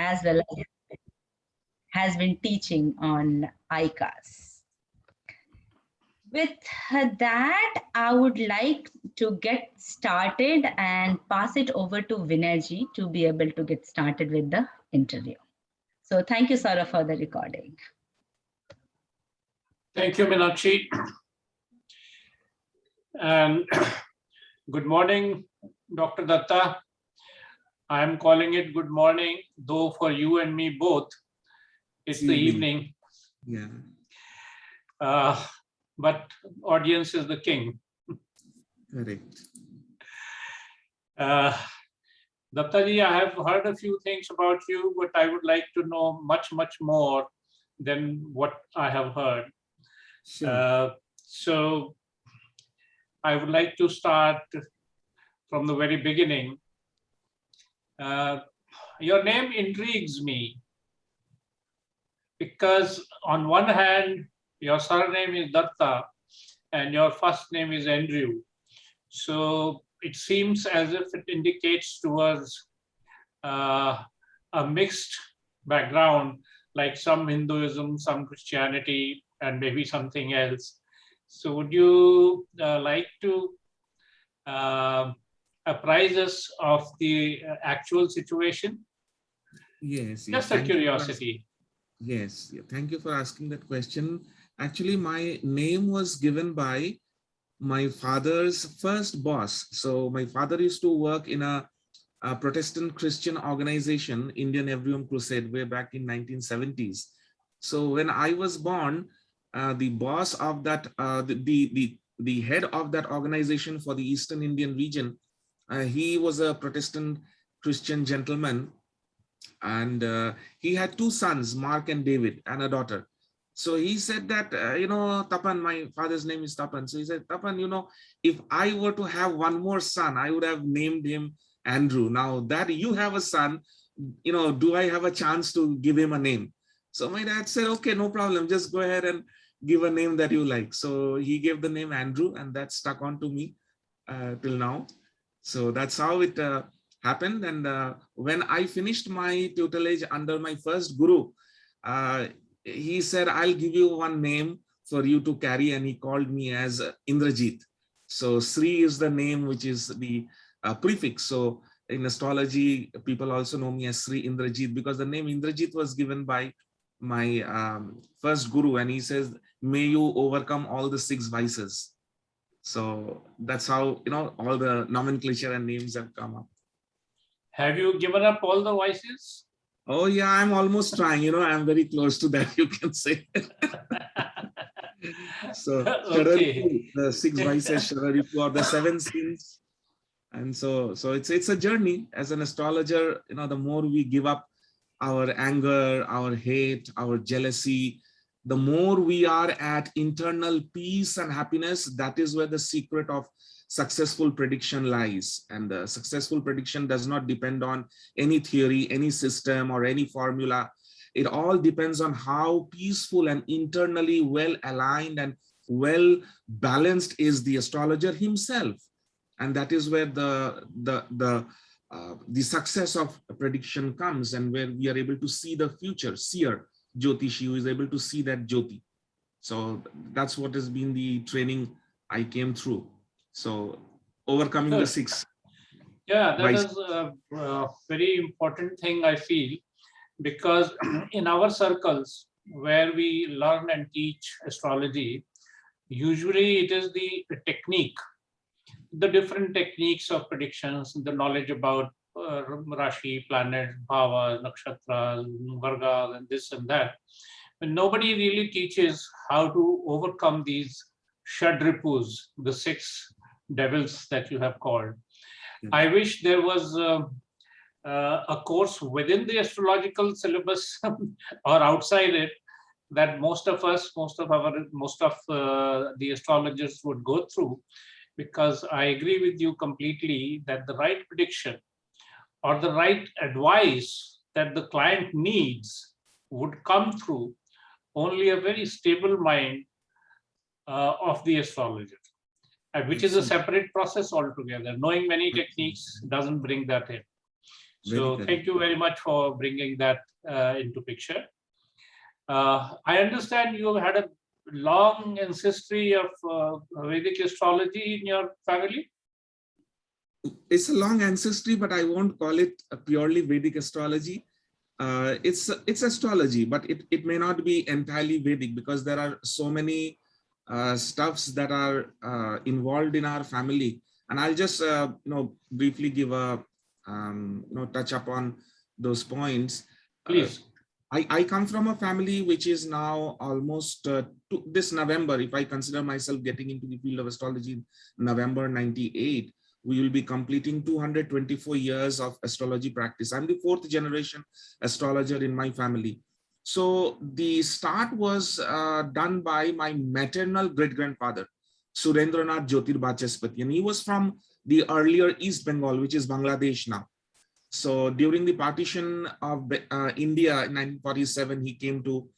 as well as has been teaching on ICAS. With that, I would like to get started and pass it over to Vinay ji to be able to get started with the interview. So thank you, Sarah, for the recording. Thank you, Meenakshi. And good morning, Dr. Dutta. I'm calling it good morning, though for you and me both, it's the evening. Yeah. But audience is the king. Correct. Datta ji, I have heard a few things about you, but I would like to know much, much more than what I have heard. Sure. So I would like to start from the very beginning. Your name intrigues me because on one hand, your surname is Datta and your first name is Andrew. So it seems as if it indicates towards a mixed background, like some Hinduism, some Christianity, and maybe something else. So would you like to apprise us of the actual situation? Yes. Just a curiosity. Yes. Thank you for asking that question. Actually, my name was given by my father's first boss. So my father used to work in a Protestant Christian organization, Indian Everyone Crusade, way back in 1970s. So when I was born, the boss of that, the head of that organization for the Eastern Indian region, he was a Protestant Christian gentleman, and he had two sons, Mark and David, and a daughter. So he said that, Tapan, my father's name is Tapan. So he said, Tapan, if I were to have one more son, I would have named him Andrew. Now that you have a son, do I have a chance to give him a name? So my dad said, okay, no problem. Just go ahead and give a name that you like. So he gave the name Andrew, and that stuck on to me till now. So that's how it happened. And when I finished my tutelage under my first guru, he said, I'll give you one name for you to carry. And he called me as Indrajit. So Sri is the name, which is the prefix. So in astrology, people also know me as Sri Indrajit, because the name Indrajit was given by my first guru. And he says, may you overcome all the 6 vices. So that's how, all the nomenclature and names have come up. Have you given up all the vices? Oh yeah, I'm almost trying, I'm very close to that, you can say. So Okay. the 6 vices, Shararipu, or the 7 sins. And so it's a journey. As an astrologer, the more we give up our anger, our hate, our jealousy, the more we are at internal peace and happiness. That is where the secret of successful prediction lies. And the successful prediction does not depend on any theory, any system, or any formula. It all depends on how peaceful and internally well aligned and well balanced is the astrologer himself. And that is where the success of prediction comes, and where we are able to see the future. Seer, Jyotish, who is able to see that Jyoti. So that's what has been the training I came through. So overcoming the 6. Yeah, that is a very important thing, I feel, because in our circles where we learn and teach astrology, usually it is the technique, the different techniques of predictions, the knowledge about Rashi, planets, bhavas, nakshatras, vargas, and this and that. But nobody really teaches how to overcome these shadripus, the 6 devils that you have called. I wish there was a course within the astrological syllabus or outside it that most of the astrologers would go through, because I agree with you completely that the right prediction or the right advice that the client needs would come through only a very stable mind of the astrologer, which is a separate process altogether. Knowing many techniques doesn't bring that in. So thank you very much for bringing that into picture. I understand you have had a long ancestry of Vedic astrology in your family. It's a long ancestry, but I won't call it a purely Vedic astrology. It's astrology, but it may not be entirely Vedic, because there are so many stuffs that are involved in our family. And I'll just briefly give a touch upon those points. Please. I come from a family which is now almost this November, if I consider myself getting into the field of astrology in November 98, we will be completing 224 years of astrology practice. I'm the 4th generation astrologer in my family. So the start was done by my maternal great-grandfather, Surendranath Jyotirbhachaspati, and he was from the earlier East Bengal, which is Bangladesh now. So during the partition of India in 1947, he came to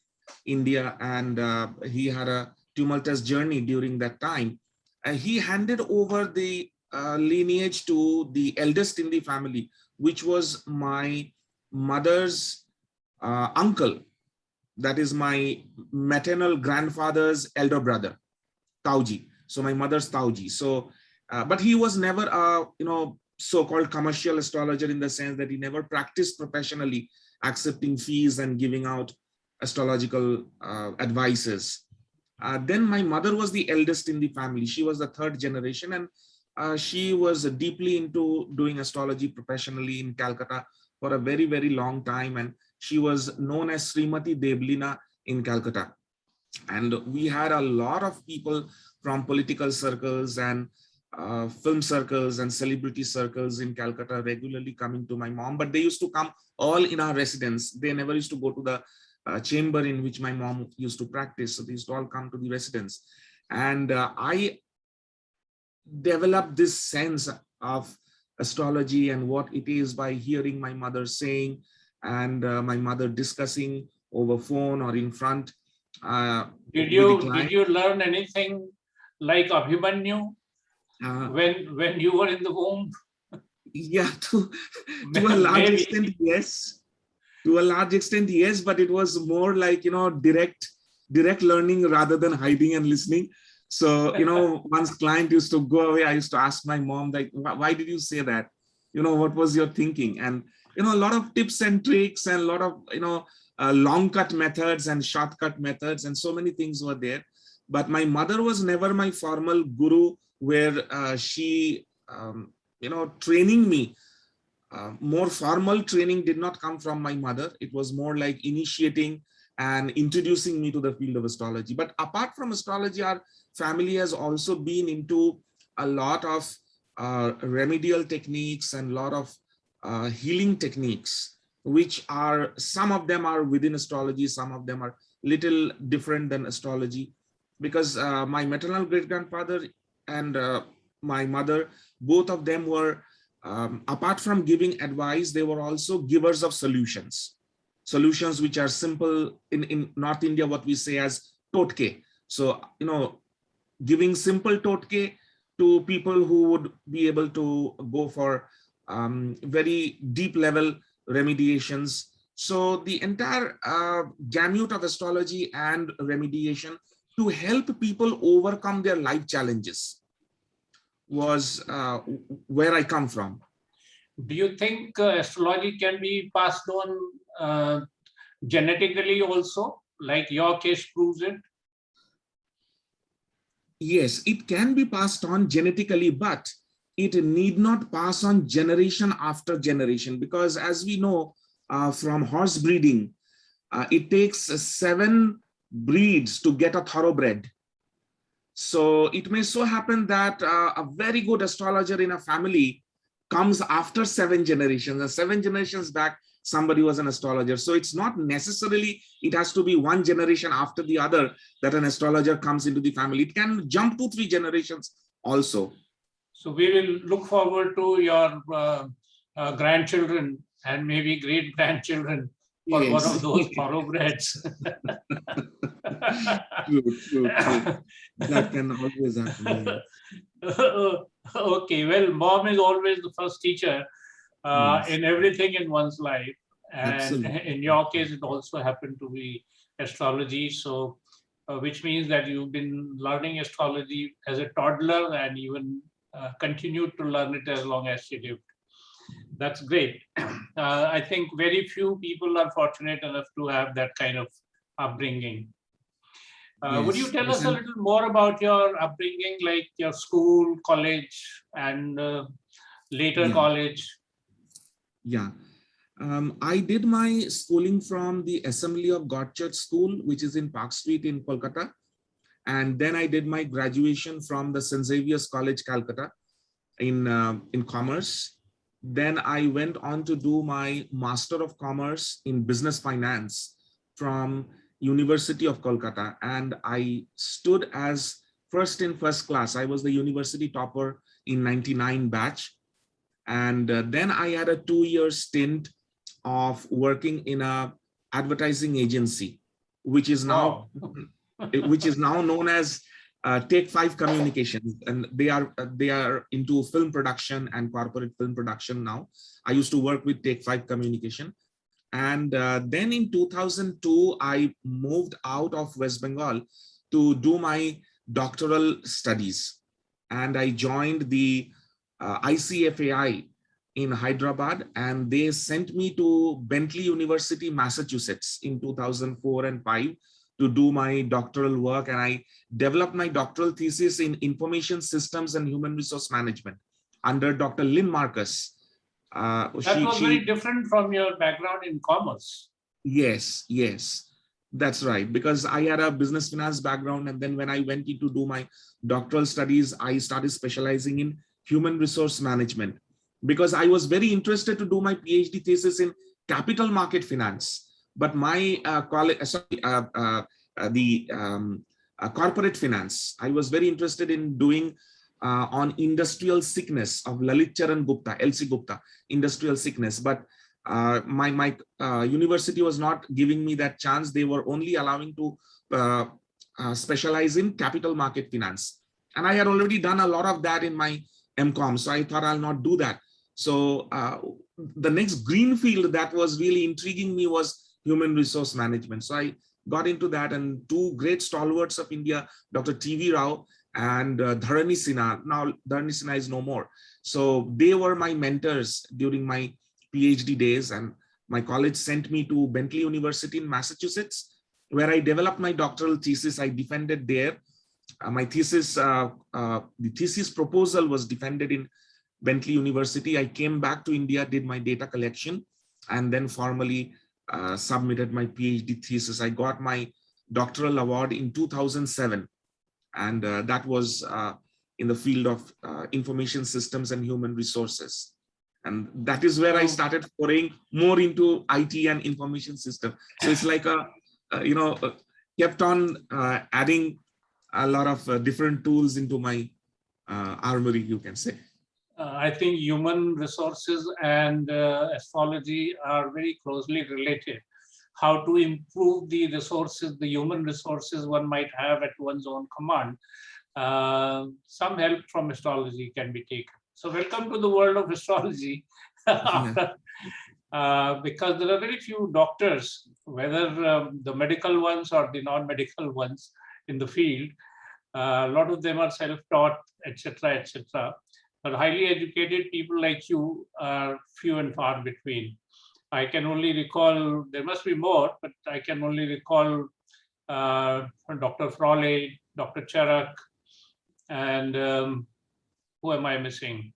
India, and he had a tumultuous journey during that time. And he handed over the lineage to the eldest in the family, which was my mother's uncle. That is my maternal grandfather's elder brother, Tauji. So my mother's Tauji. So, but he was never a so-called commercial astrologer, in the sense that he never practiced professionally, accepting fees and giving out astrological advices. Then my mother was the eldest in the family. She was the 3rd generation, and she was deeply into doing astrology professionally in Calcutta for a very, very long time. And she was known as Srimati Devlina in Calcutta. And we had a lot of people from political circles and film circles and celebrity circles in Calcutta regularly coming to my mom, but they used to come all in our residence. They never used to go to the chamber in which my mom used to practice. So they used to all come to the residence. And I developed this sense of astrology and what it is by hearing my mother saying, and my mother discussing over phone or in front. Did you learn anything like Abhimanyu when you were in the womb? Yeah, to a large extent, yes. To a large extent, yes, but it was more like, direct learning rather than hiding and listening. So, once client used to go away, I used to ask my mom, like, why did you say that? What was your thinking? And, a lot of tips and tricks and a lot of, long cut methods and shortcut methods, and so many things were there. But my mother was never my formal guru, where she, training me. More formal training did not come from my mother. It was more like initiating and introducing me to the field of astrology. But apart from astrology, our family has also been into a lot of remedial techniques and a lot of healing techniques, which are, some of them are within astrology, some of them are little different than astrology. Because my maternal great-grandfather and my mother, both of them were, apart from giving advice, they were also givers of solutions which are simple. In North India, what we say as totke. So, giving simple totke to people who would be able to go for very deep level remediations. So the entire gamut of astrology and remediation to help people overcome their life challenges was where I come from. Do you think astrology can be passed on genetically also, like your case proves it? Yes, it can be passed on genetically, but it need not pass on generation after generation, because as we know from horse breeding, it takes 7 breeds to get a thoroughbred. So it may so happen that a very good astrologer in a family comes after 7 generations, and 7 generations back, somebody was an astrologer. So it's not necessarily, it has to be one generation after the other that an astrologer comes into the family. It can jump 2-3 generations also. So we will look forward to your grandchildren and maybe great-grandchildren for yes. one of those thoroughbreds. True. That can always happen. Okay, well, mom is always the first teacher. Yes, in everything in one's life. And absolutely. in your case, it also happened to be astrology. So, which means that you've been learning astrology as a toddler and even continued to learn it as long as you lived. That's great. I think very few people are fortunate enough to have that kind of upbringing. Would you Yes, tell yes, us a and little more about your upbringing, like your school, college, and later yeah, college? yeah. I did my schooling from the Assembly of God Church School, which is in Park Street in Kolkata. And then I did my graduation from the St. Xavier's College, Calcutta in commerce. Then I went on to do my Master of Commerce in Business Finance from University of Kolkata. And I stood as first in first class. I was the university topper in 99 batch. And then I had a 2-year stint of working in a advertising agency, which is now Wow. known as Take Five Communications, and they are into film production and corporate film production now. I used to work with Take Five Communication, and then in 2002 I moved out of West Bengal to do my doctoral studies, and I joined the ICFAI in Hyderabad, and they sent me to Bentley University, Massachusetts in 2004 and 5 to do my doctoral work. And I developed my doctoral thesis in information systems and human resource management under Dr. Lynn Marcus. That was very different from your background in commerce. Yes, yes, that's right. Because I had a business finance background. And then when I went in to do my doctoral studies, I started specializing in human resource management because I was very interested to do my PhD thesis in capital market finance. But my corporate finance, I was very interested in doing on industrial sickness of Lalit Charan Gupta, LC Gupta, industrial sickness. But my university was not giving me that chance. They were only allowing to specialize in capital market finance. And I had already done a lot of that in my MCOM. So I thought I'll not do that. So the next green field that was really intriguing me was human resource management. So I got into that, and two great stalwarts of India, Dr. T.V. Rao and Dharani Sinha. Now Dharani Sinha is no more. So they were my mentors during my PhD days, and my college sent me to Bentley University in Massachusetts, where I developed my doctoral thesis. I defended there. My thesis, the thesis proposal was defended in Bentley University. I came back to India, did my data collection, and then formally submitted my PhD thesis. I got my doctoral award in 2007, and that was in the field of information systems and human resources. And that is where I started pouring more into IT and information system. So it's like kept on adding a lot of different tools into my armory, you can say. I think human resources and astrology are very closely related. How to improve the resources, the human resources one might have at one's own command. Some help from astrology can be taken. So welcome to the world of astrology. Because there are very few doctors, whether the medical ones or the non-medical ones in the field. A lot of them are self-taught, etc., etc. But highly educated people like you are few and far between. I can only recall, there must be more, but I can only recall Dr. Frawley, Dr. Charak, and who am I missing?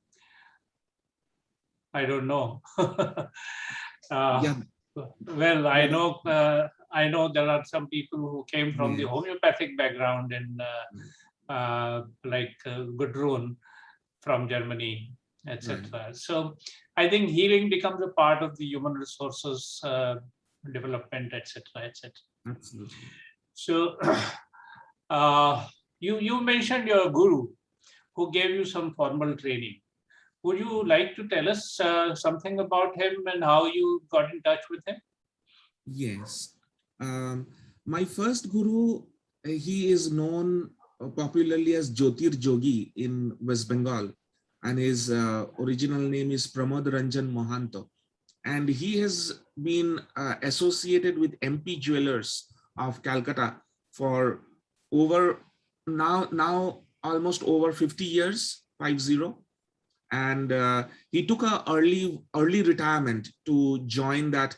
I don't know. Yeah. Well, I know there are some people who came from the homeopathic background and like Gudrun from Germany, etc. Right. So I think healing becomes a part of the human resources development, etc., etc. Absolutely. So you mentioned your guru who gave you some formal training. Would you like to tell us something about him and how you got in touch with him? Yes. My first guru, he is known popularly as Jyotir Jogi in West Bengal. and his original name is Pramod Ranjan Mohanto. And he has been associated with MP Jewelers of Calcutta for over now almost over 50 years, 50. And he took a early retirement to join that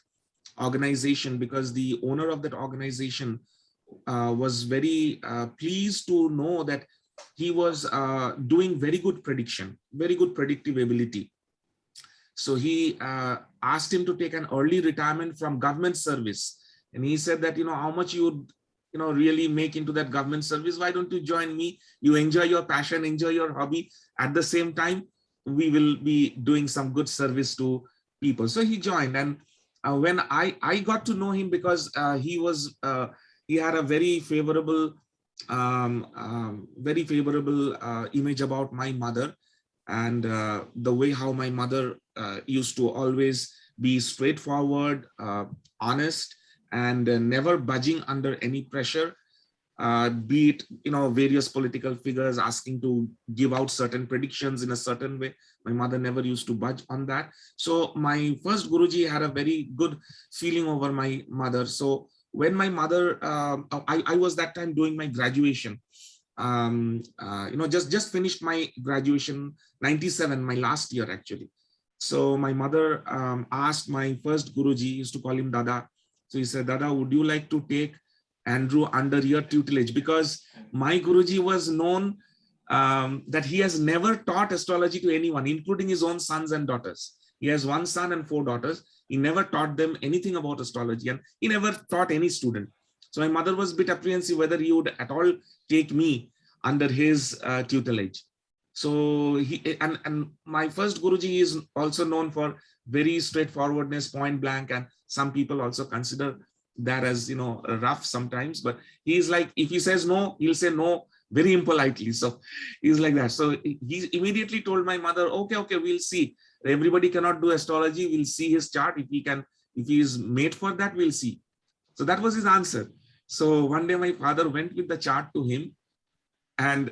organization, because the owner of that organization was very pleased to know that he was doing very good prediction, very good predictive ability. So he asked him to take an early retirement from government service. And he said that, how much you would, really make into that government service. Why don't you join me? You enjoy your passion, enjoy your hobby. At the same time, we will be doing some good service to people. So he joined. And when I got to know him, because he had a very favorable image about my mother, and the way how my mother used to always be straightforward, honest, and never budging under any pressure, be it various political figures asking to give out certain predictions in a certain way. My mother never used to budge on that. So my first Guruji had a very good feeling over my mother. So when my mother, I was that time doing my graduation, just finished my graduation, 97, my last year actually. So my mother asked my first Guruji, used to call him Dada. So he said, Dada, would you like to take Andrew under your tutelage? Because my Guruji was known that he has never taught astrology to anyone, including his own sons and daughters. He has one son and 4 daughters. He never taught them anything about astrology, and he never taught any student. So my mother was a bit apprehensive whether he would at all take me under his tutelage. So he and my first Guruji is also known for very straightforwardness, point blank, and some people also consider that as rough sometimes. But he's like, if he says no, he'll say no very impolitely. So he's like that. So he immediately told my mother, okay, we'll see. Everybody cannot do astrology. We'll see his chart. If he is made for that, we'll see. So that was his answer. So one day my father went with the chart to him, and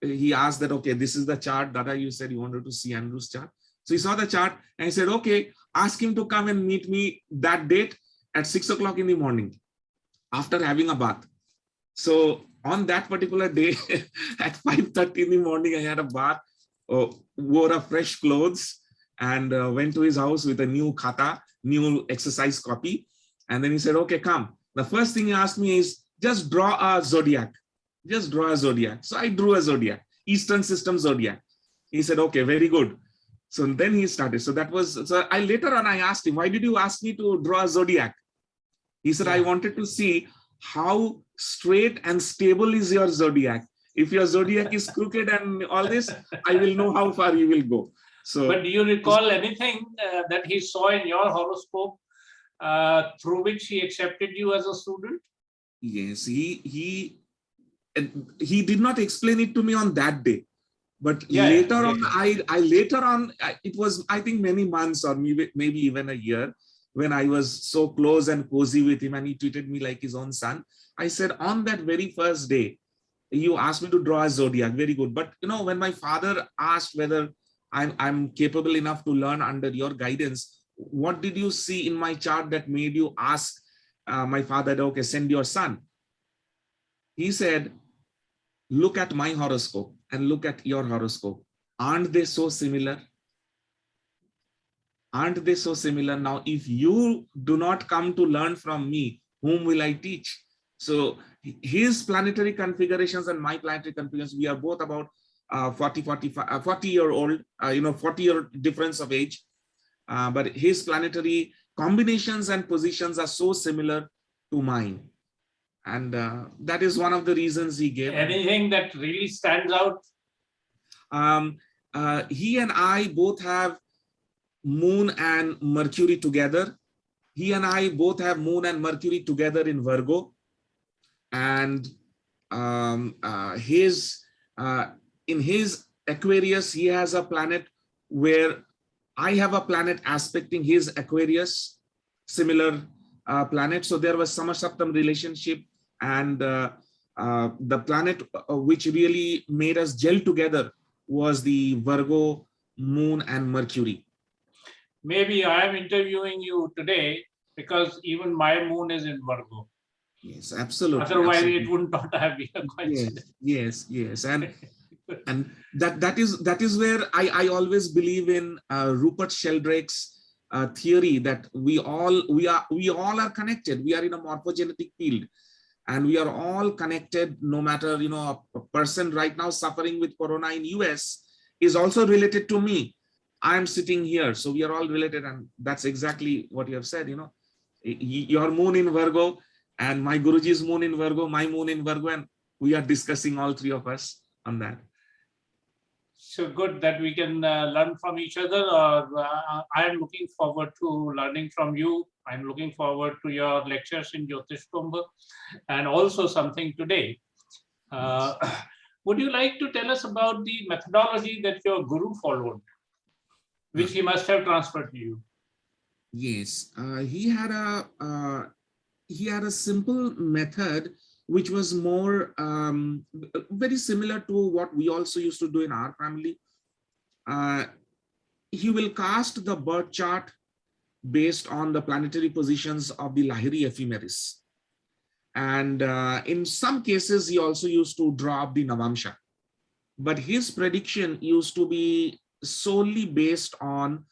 he asked that, okay, this is the chart. Dada, you said you wanted to see Andrew's chart. So he saw the chart and he said, okay, ask him to come and meet me that date at 6 o'clock in the morning after having a bath. So on that particular day at 5:30 in the morning, I had a bath, wore a fresh clothes, and went to his house with a new khata, new exercise copy. And then he said, okay, come. The first thing he asked me is, just draw a zodiac. Just draw a zodiac. So I drew a zodiac, Eastern System zodiac. He said, okay, very good. So then he started. So that was, so later on I asked him, why did you ask me to draw a zodiac? He said, I wanted to see how straight and stable is your zodiac. If your zodiac is crooked and all this, I will know how far you will go. So, but do you recall anything that he saw in your horoscope through which he accepted you as a student? Yes, he did not explain it to me on that day, but later on, it was, I think, many months or maybe even a year, when I was so close and cozy with him and he treated me like his own son. I said, on that very first day, you asked me to draw a zodiac, very good. But when my father asked whether I'm capable enough to learn under your guidance, what did you see in my chart that made you ask my father, okay, send your son? He said, look at my horoscope and look at your horoscope. Aren't they so similar? Aren't they so similar? Now, if you do not come to learn from me, whom will I teach? So his planetary configurations and my planetary configurations, we are both about 40-year-old, 40-year difference of age. But his planetary combinations and positions are so similar to mine. And that is one of the reasons he gave. Anything that really stands out? He and I both have Moon and Mercury together. He and I both have Moon and Mercury together in Virgo. And in his Aquarius, he has a planet where I have a planet aspecting his Aquarius, similar planet. So there was Samasaptam relationship, and the planet which really made us gel together was the Virgo moon and Mercury. Maybe I am interviewing you today because even my moon is in Virgo. Yes, absolutely. Otherwise, absolutely. it would not have been a coincidence. Yes. And that is where I always believe in Rupert Sheldrake's theory that we all are connected. We are in a morphogenetic field, and we are all connected. No matter, a person right now suffering with corona in US is also related to me. I'm sitting here, so we are all related, and that's exactly what you have said. Your moon in Virgo and my Guruji's moon in Virgo, my moon in Virgo, and we are discussing, all three of us, on that. So good that we can learn from each other. I am looking forward to learning from you. I'm looking forward to your lectures in Jyotish Kumbh and also something today. Would you like to tell us about the methodology that your guru followed, which he must have transferred to you? Yes, he had a simple method which was more very similar to what we also used to do in our family. He will cast the birth chart based on the planetary positions of the Lahiri ephemeris. And in some cases, he also used to draw up the Navamsha. But his prediction used to be solely based on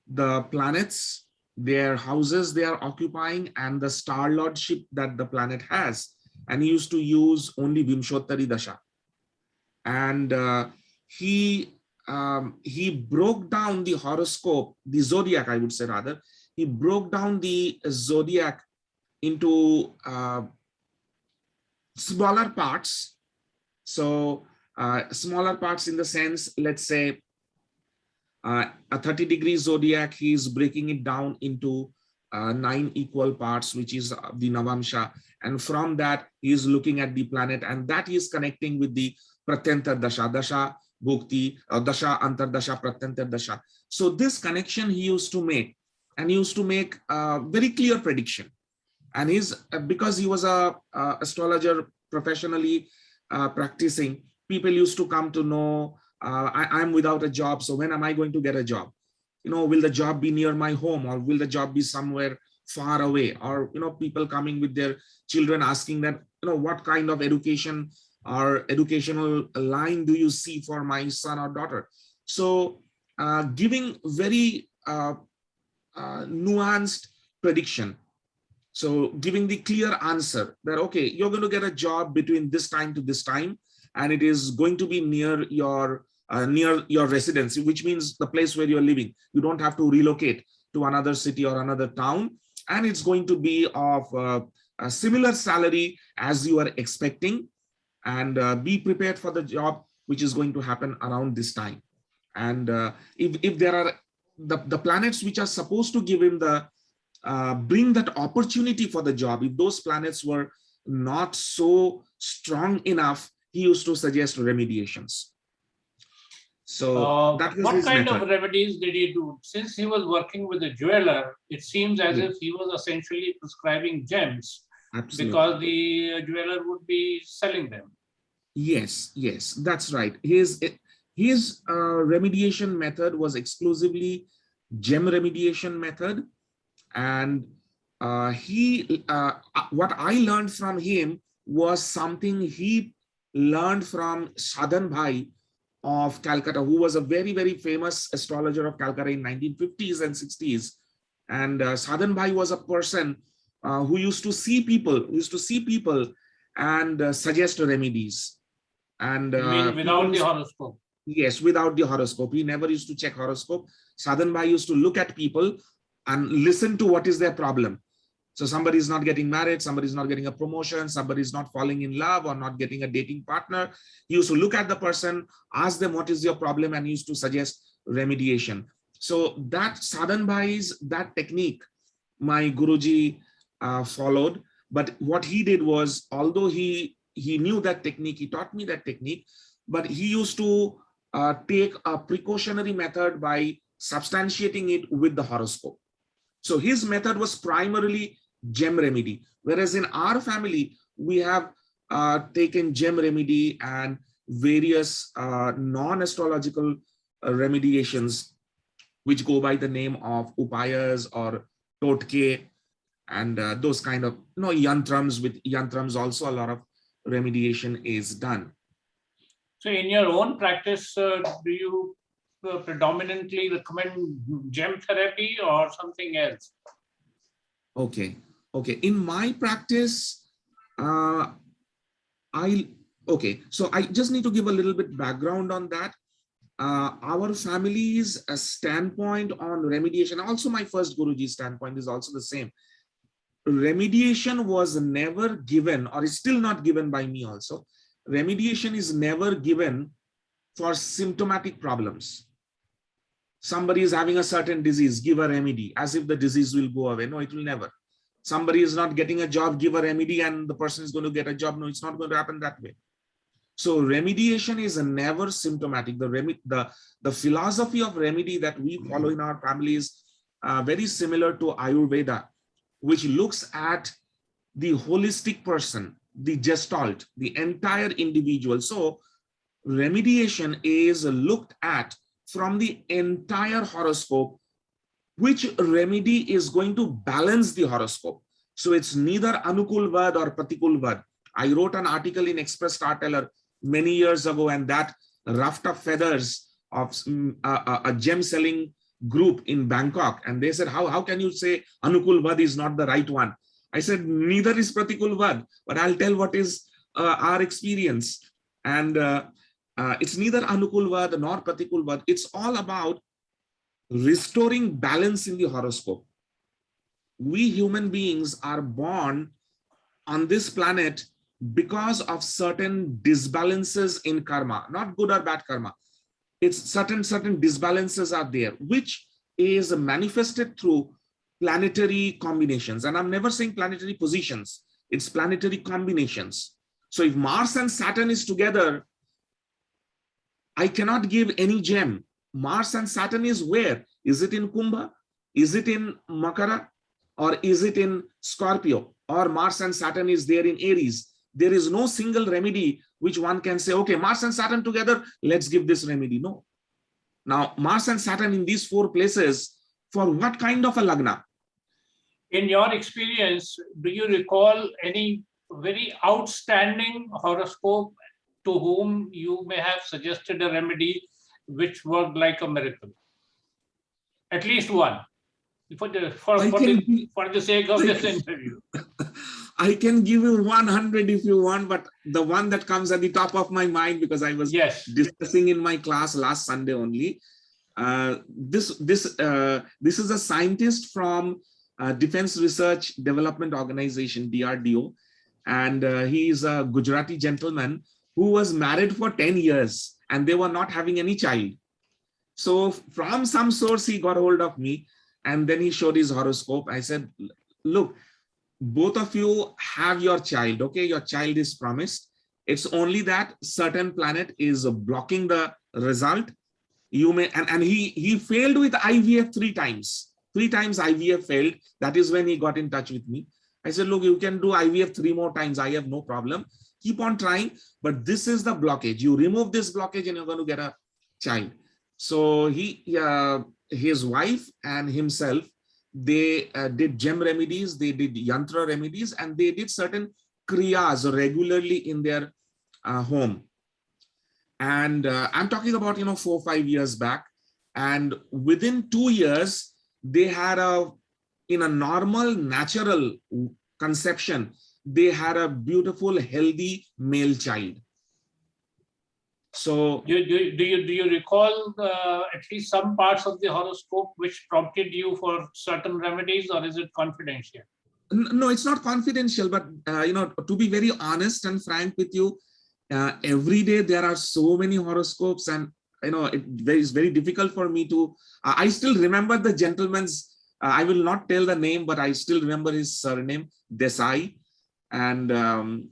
the planets, their houses they are occupying, and the star lordship that the planet has. And he used to use only Vimshottari Dasha. And he broke down the horoscope, the zodiac, I would say rather. He broke down the zodiac into smaller parts. So smaller parts in the sense, let's say, a 30-degree zodiac, he is breaking it down into 9 equal parts, which is the Navamsha. And from that, he is looking at the planet, and that he is connecting with the Pratyantar Dasha, Dasha Bhukti, Dasha Antardasha, Pratyantar Dasha. So this connection he used to make, and he used to make a very clear prediction. And because he was a astrologer professionally practicing, people used to come to know, I'm without a job, so when am I going to get a job? Will the job be near my home, or will the job be somewhere far away? Or, people coming with their children asking that, what kind of education or educational line do you see for my son or daughter? So giving very nuanced prediction. So giving the clear answer that, okay, you're going to get a job between this time to this time, and it is going to be near your residence, which means the place where you're living. You don't have to relocate to another city or another town, and it's going to be of a similar salary as you are expecting, and be prepared for the job which is going to happen around this time. And if there are the planets which are supposed to give him the bring that opportunity for the job, if those planets were not so strong enough, he used to suggest remediations. So that was what his kind method. of remedies did he do? Since he was working with a jeweler, it seems as if he was essentially prescribing gems. Absolutely. Because the jeweler would be selling them. Yes, that's right. His remediation method was exclusively gem remediation method. And what I learned from him was something he learned from Sadhan Bhai of Calcutta, who was a very, very famous astrologer of Calcutta in 1950s and 60s. And Sadhan Bhai was a person who used to see people, and suggest remedies. And you mean without the horoscope? Yes, without the horoscope. He never used to check horoscope. Sadhan Bhai used to look at people and listen to what is their problem. So somebody is not getting married, somebody is not getting a promotion, somebody is not falling in love or not getting a dating partner. He used to look at the person, ask them what is your problem, and he used to suggest remediation. So that Sadhan Bhai's, that technique, my Guruji followed. But what he did was, although he knew that technique, he taught me that technique, but he used to take a precautionary method by substantiating it with the horoscope. So his method was primarily gem remedy, whereas in our family, we have taken gem remedy and various non-astrological remediations, which go by the name of upayas or totke, and those kind of, yantrams. With yantrams also a lot of remediation is done. So in your own practice, do you predominantly recommend gem therapy or something else? Okay. In my practice, so I just need to give a little bit background on that. Our family's standpoint on remediation, also my first Guruji's standpoint, is also the same. Remediation was never given, or is still not given by me also. Remediation is never given for symptomatic problems. Somebody is having a certain disease, give a remedy, as if the disease will go away. No, it will never. Somebody is not getting a job, give a remedy and the person is going to get a job. No, it's not going to happen that way. So remediation is never symptomatic. The philosophy of remedy that we follow in our family is very similar to Ayurveda, which looks at the holistic person, the gestalt, the entire individual. So remediation is looked at from the entire horoscope, which remedy is going to balance the horoscope. So it's neither Anukul Vad or Pratikul Vad. I wrote an article in Express Star Teller many years ago, and that ruffed up feathers of a gem selling group in Bangkok. And they said, how can you say Anukul Vad is not the right one? I said, neither is Pratikul Vad, but I'll tell what is our experience. And it's neither Anukul Vad nor Pratikul Vad. It's all about restoring balance in the horoscope. We human beings are born on this planet because of certain disbalances in karma, not good or bad karma. It's certain disbalances are there, which is manifested through planetary combinations. And I'm never saying planetary positions, it's planetary combinations. So if Mars and Saturn is together, I cannot give any gem. Mars and Saturn is where? Is it in Kumbha? Is it in Makara? Or is it in Scorpio? Or Mars and Saturn is there in Aries? There is no single remedy which one can say, okay, Mars and Saturn together, let's give this remedy. No. Now, Mars and Saturn in these four places, for what kind of a lagna? In your experience, do you recall any very outstanding horoscope to whom you may have suggested a remedy which worked like a miracle? At least one, for the sake of this interview. I can give you 100 if you want, but the one that comes at the top of my mind, because I was discussing in my class last Sunday only. This is a scientist from Defense Research Development Organization, DRDO, and he is a Gujarati gentleman who was married for 10 years and they were not having any child. So from some source, he got hold of me and then he showed his horoscope. I said, look, both of you have your child, okay? Your child is promised. It's only that certain planet is blocking the result. You may, and he failed with IVF 3 times. 3 times IVF failed. That is when he got in touch with me. I said, look, you can do IVF 3 more times. I have no problem. Keep on trying, but this is the blockage. You remove this blockage and you're going to get a child. So his wife and himself, they did gem remedies, they did yantra remedies, and they did certain kriyas regularly in their home. And I'm talking about, 4 or 5 years back. And within 2 years, they had in a normal, natural conception, they had a beautiful, healthy male child. So do you recall at least some parts of the horoscope which prompted you for certain remedies, or is it confidential? No, it's not confidential, but to be very honest and frank with you, every day there are so many horoscopes, and it is very difficult for me to. I still remember the gentleman's. I will not tell the name, but I still remember his surname, Desai, and.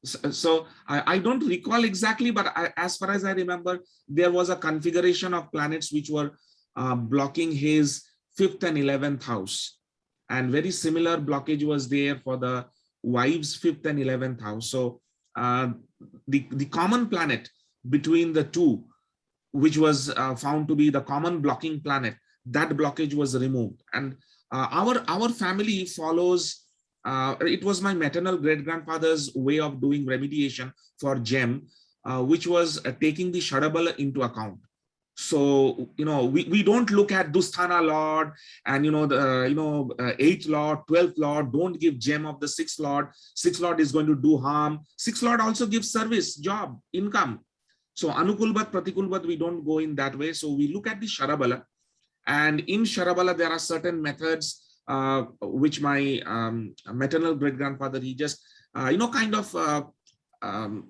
So I don't recall exactly, but as far as I remember, there was a configuration of planets which were blocking his 5th and 11th house. And very similar blockage was there for the wife's 5th and 11th house. So the common planet between the two, which was found to be the common blocking planet, that blockage was removed. And our family follows, it was my maternal great-grandfather's way of doing remediation for gem, which was taking the Shadabala into account. So, we don't look at Dusthana Lord and, the, 8th Lord, 12th Lord, don't give gem of the 6th Lord. 6th Lord is going to do harm. 6th Lord also gives service, job, income. So Anukulbat, Pratikulbat, we don't go in that way. So we look at the Sharabala, and in Sharabala, there are certain methods which my maternal great-grandfather, he just, kind of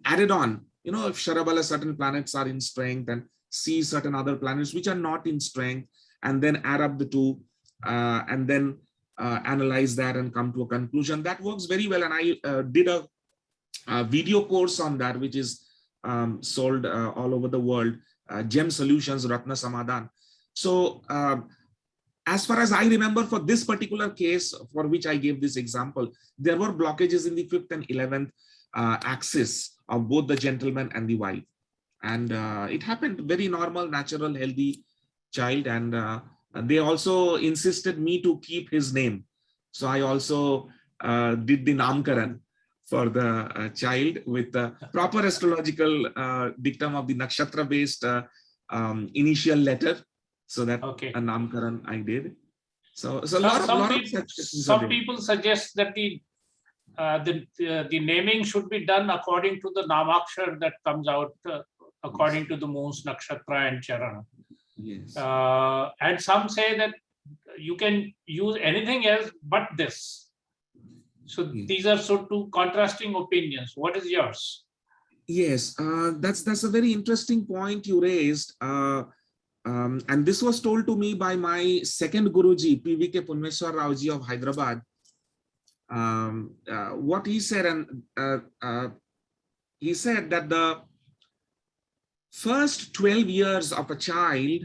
added on. If Sharabala, certain planets are in strength, and see certain other planets which are not in strength, and then add up the two, and then analyze that and come to a conclusion. That works very well. And I did a video course on that, which is sold all over the world, Gem Solutions, Ratna Samadhan. So as far as I remember, for this particular case for which I gave this example, there were blockages in the 5th and 11th axis of both the gentleman and the wife. And it happened, very normal, natural, healthy child. And they also insisted me to keep his name. So I also did the Namkaran for the child with the proper astrological dictum of the nakshatra-based initial letter. So that a Namkaran I did. So a lot of some people suggest that the naming should be done according to the Namakshar that comes out according to the moon's nakshatra and charana. Yes. And some say that you can use anything else but this. So these are two contrasting opinions. What is yours? Yes, that's a very interesting point you raised. And this was told to me by my second Guruji, PVK Punmeshwar Raoji of Hyderabad. What he said, and he said that the first 12 years of a child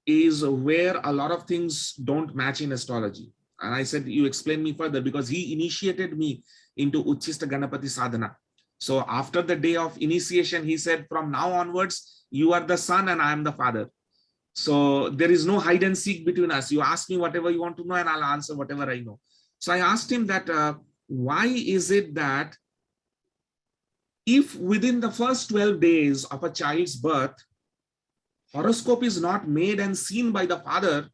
is where a lot of things don't match in astrology. And I said, you explain me further, because he initiated me into Uchchista Ganapati Sadhana. So after the day of initiation, he said, from now onwards, you are the son and I am the father. So there is no hide and seek between us. You ask me whatever you want to know and I'll answer whatever I know. So I asked him that, why is it that if within the first 12 days of a child's birth, horoscope is not made and seen by the father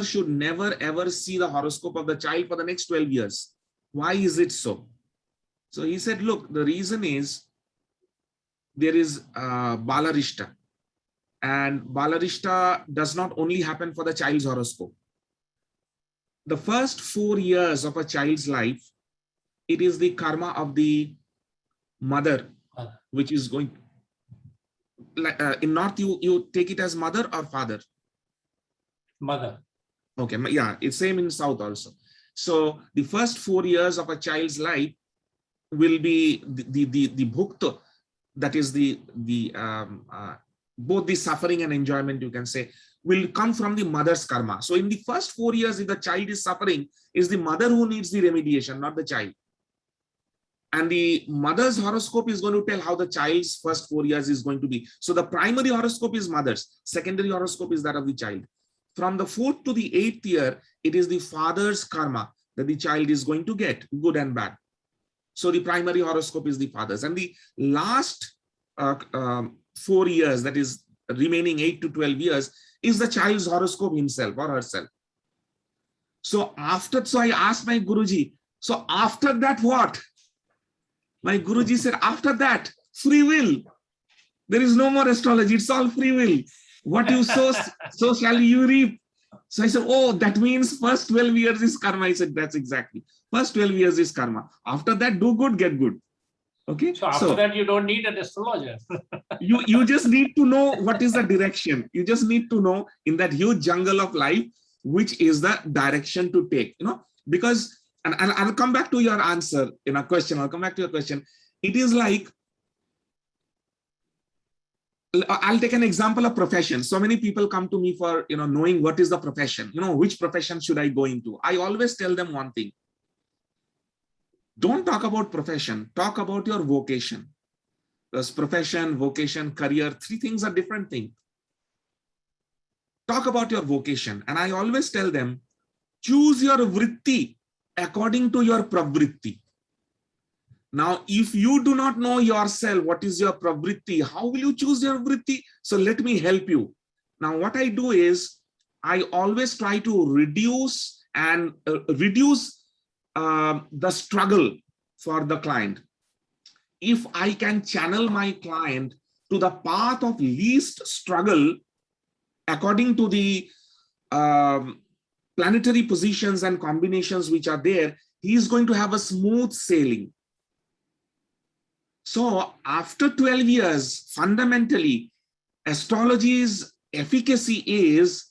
should never ever see the horoscope of the child for the next 12 years. Why is it so? So he said, look, the reason is there is Balarishta. And Balarishta does not only happen for the child's horoscope. The first 4 years of a child's life, it is the karma of the mother, which is going, in North, you take it as mother or father? Mother. Okay, yeah, it's same in South also. So the first 4 years of a child's life will be the bhukta, that is both the suffering and enjoyment, you can say, will come from the mother's karma. So in the first 4 years, if the child is suffering, is the mother who needs the remediation, not the child. And the mother's horoscope is going to tell how the child's first 4 years is going to be. So the primary horoscope is mother's, secondary horoscope is that of the child. From the 4th to the 8th year, it is the father's karma that the child is going to get, good and bad. So the primary horoscope is the father's. And the last 4 years, that is remaining 8 to 12 years, is the child's horoscope himself or herself. So I asked my Guruji, so after that what? My Guruji said, after that, free will. There is no more astrology, it's all free will. What you sow, so shall you reap. So I said, oh, that means first 12 years is karma. I said, that's exactly. First 12 years is karma. After that, do good, get good. Okay. So after that, you don't need an astrologer. you just need to know what is the direction. You just need to know in that huge jungle of life, which is the direction to take, because, and I'll come back to your answer in a question. I'll come back to your question. It is like, I'll take an example of profession. So many people come to me for, knowing what is the profession, which profession should I go into? I always tell them one thing. Don't talk about profession, talk about your vocation. Because profession, vocation, career, three things are different things. Talk about your vocation. And I always tell them, choose your vritti according to your pravritti. Now, if you do not know yourself, what is your pravritti, how will you choose your vritti? So let me help you. Now, what I do is, I always try to reduce the struggle for the client. If I can channel my client to the path of least struggle according to the planetary positions and combinations which are there, he is going to have a smooth sailing. So after 12 years, fundamentally, astrology's efficacy is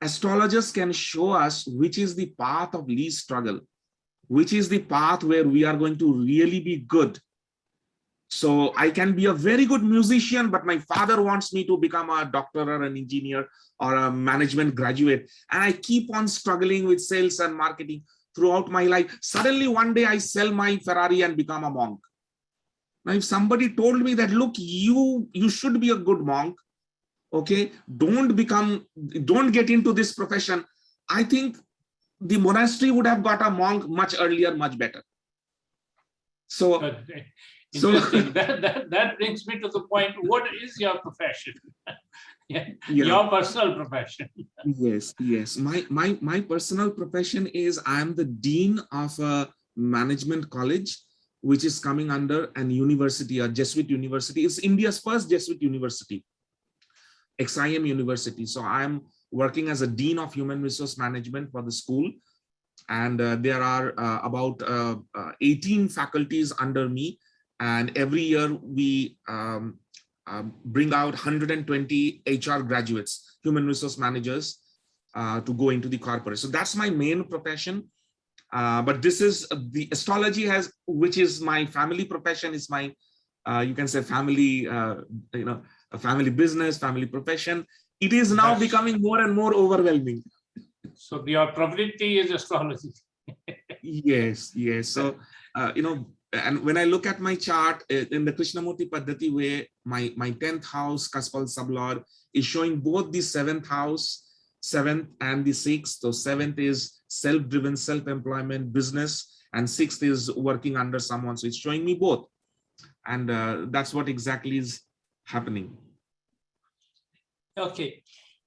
astrologers can show us which is the path of least struggle, which is the path where we are going to really be good. So I can be a very good musician, but my father wants me to become a doctor or an engineer or a management graduate. And I keep on struggling with sales and marketing throughout my life. Suddenly one day I sell my Ferrari and become a monk. Now, if somebody told me that, look, you should be a good monk, okay, don't get into this profession, I think the monastery would have got a monk much earlier, much better. So, interesting. That brings me to the point. What is your profession? Yeah. Your personal profession. Yes. My personal profession is I am the dean of a management college, which is coming under an university, a Jesuit university. It's India's first Jesuit university, XIM University. So I'm working as a dean of human resource management for the school. And there are about 18 faculties under me. And every year we bring out 120 HR graduates, human resource managers, to go into the corporate. So that's my main profession. But this is the astrology which is my family profession, is my, you can say family, a family business, family profession. It is now becoming more and more overwhelming. So your pravritti is astrology. Yes. So, and when I look at my chart in the Krishnamurti Paddhati way, my 10th house, Kaspal Sublord, is showing both the 7th house, 7th and the 6th. So 7th is self-driven, self-employment, business, and 6th is working under someone. So it's showing me both. And that's what exactly is happening. Okay.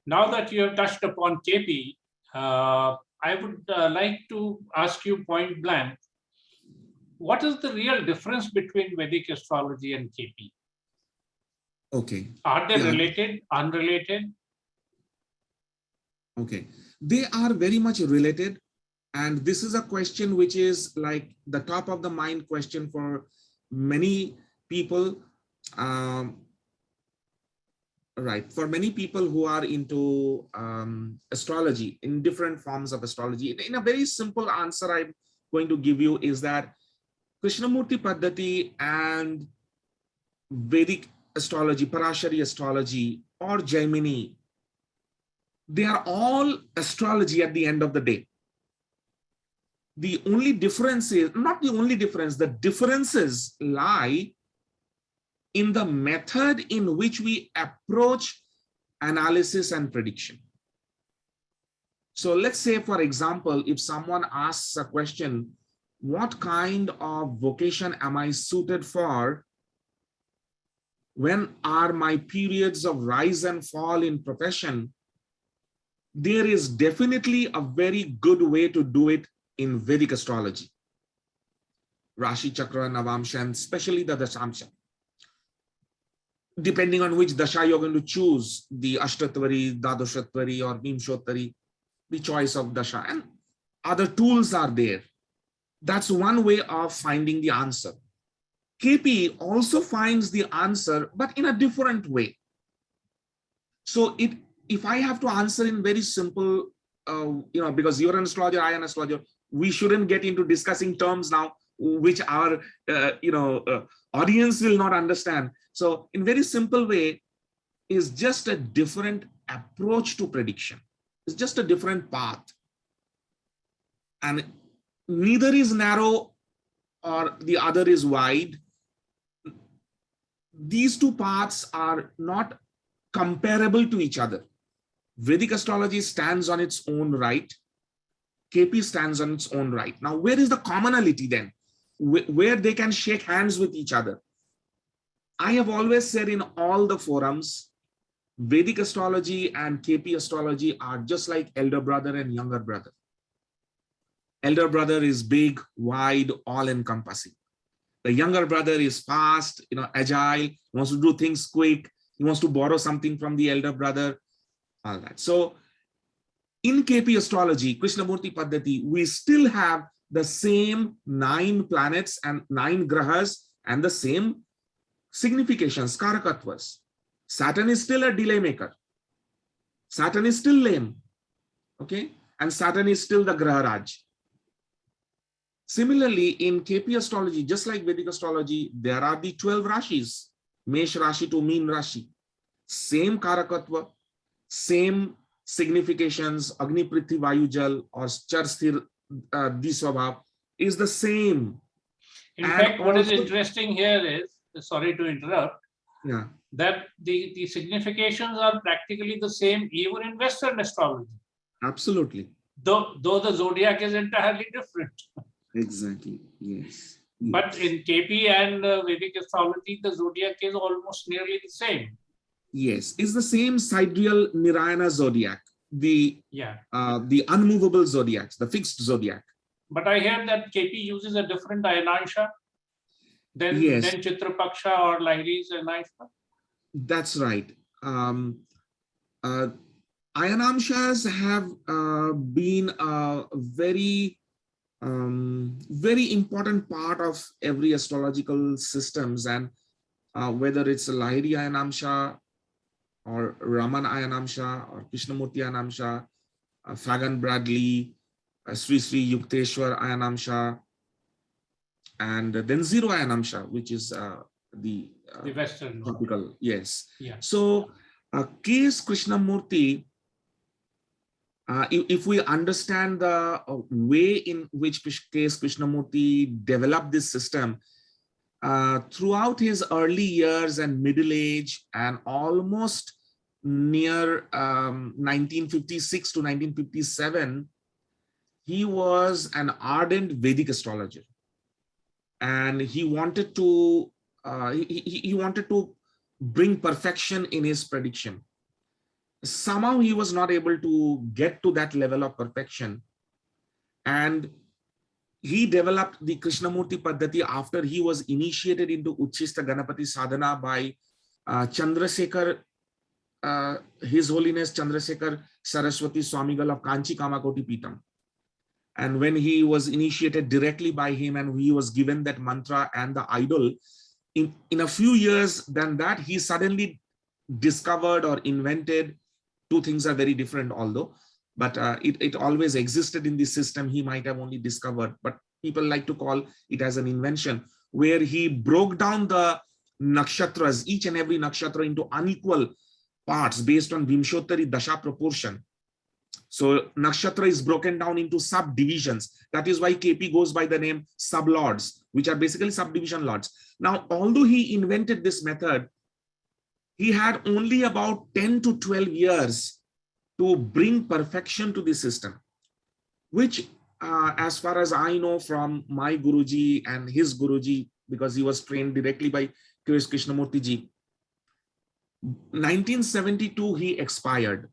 Now that you have touched upon KP, I would like to ask you point blank, what is the real difference between Vedic astrology and KP? Okay. Are they related, unrelated? Okay. They are very much related. And this is a question which is like the top of the mind question for many people. Right. For many people who are into astrology, in different forms of astrology, in a very simple answer I'm going to give you is that Krishnamurti Paddhati and Vedic astrology, Parashari astrology, or Jaimini, they are all astrology at the end of the day. The only difference is, not the only difference, the differences lie in the method in which we approach analysis and prediction. So let's say, for example, if someone asks a question, what kind of vocation am I suited for? When are my periods of rise and fall in profession? There is definitely a very good way to do it in Vedic astrology. Rashi Chakra, Navamsha, and especially the Dashamsha. Depending on which dasha you're going to choose, the Ashtatvari, Dadoshatvari, or Vimshottari, the choice of dasha, and other tools are there. That's one way of finding the answer. KP also finds the answer, but in a different way. So if I have to answer in very simple, because you're an astrologer, I am an astrologer, we shouldn't get into discussing terms now, which our audience will not understand. So in very simple way, is just a different approach to prediction. It's just a different path. And neither is narrow or the other is wide. These two paths are not comparable to each other. Vedic astrology stands on its own right. KP stands on its own right. Now, where is the commonality then? Where they can shake hands with each other? I have always said in all the forums, Vedic astrology and KP astrology are just like elder brother and younger brother. Elder brother is big, wide, all-encompassing. The younger brother is fast, agile, he wants to do things quick, he wants to borrow something from the elder brother, all that. So in KP astrology, Krishnamurti Paddhati, we still have the same 9 planets and 9 grahas and the same significations, karakatvas. Saturn is still a delay maker. Saturn is still lame, okay? And Saturn is still the Graharaj. Similarly, in KP astrology, just like Vedic astrology, there are the 12 Rashis, Mesh Rashi to Meen Rashi. Same Karakatva, same significations, Agni Prithvi Vayu Jal or Char Sthir Diswabhav is the same. In fact, what is interesting here is, sorry to interrupt, yeah, that the significations are practically the same even in Western astrology. Absolutely. Though the zodiac is entirely different. Exactly, yes. But in KP and Vedic astrology, the zodiac is almost nearly the same. Yes, it's the same sidereal Nirayana zodiac, the unmovable zodiacs, the fixed zodiac. But I hear that KP uses a different Ayanamsha than Chitrapaksha or Lahiri's Ayanamsha. That's right. Ayanamshas have been a very important part of every astrological systems, and whether it's a Lahiri Ayanamsha or Raman Ayanamsha or Krishnamurti Ayanamsha, Fagan Bradley, Sri Sri Yukteswar Ayanamsha, and then Zero Ayanamsha, which is the Western tropical. Yes. Yeah. So K.S. Krishnamurti, if we understand the way in which K.S. Krishnamurti developed this system, throughout his early years and middle age and almost near 1956 to 1957, he was an ardent Vedic astrologer, and he wanted to bring perfection in his prediction. Somehow he was not able to get to that level of perfection, and he developed the Krishnamurti Paddhati after he was initiated into Uchchista Ganapati Sadhana by Chandrasekhar, His Holiness Chandrasekhar Saraswati Swamigal of Kanchi Kamakoti Pitam. And when he was initiated directly by him and he was given that mantra and the idol, in a few years than that, he suddenly discovered or invented, two things are very different although, but it always existed in the system. He might have only discovered, but people like to call it as an invention, where he broke down the nakshatras, each and every nakshatra, into unequal parts based on Vimshottari Dasha proportion. So nakshatra is broken down into subdivisions. That is why KP goes by the name sublords, which are basically subdivision lords. Now, although he invented this method, he had only about 10 to 12 years to bring perfection to the system, which as far as I know from my Guruji and his Guruji, because he was trained directly by K.S. Krishnamurti ji, 1972 he expired,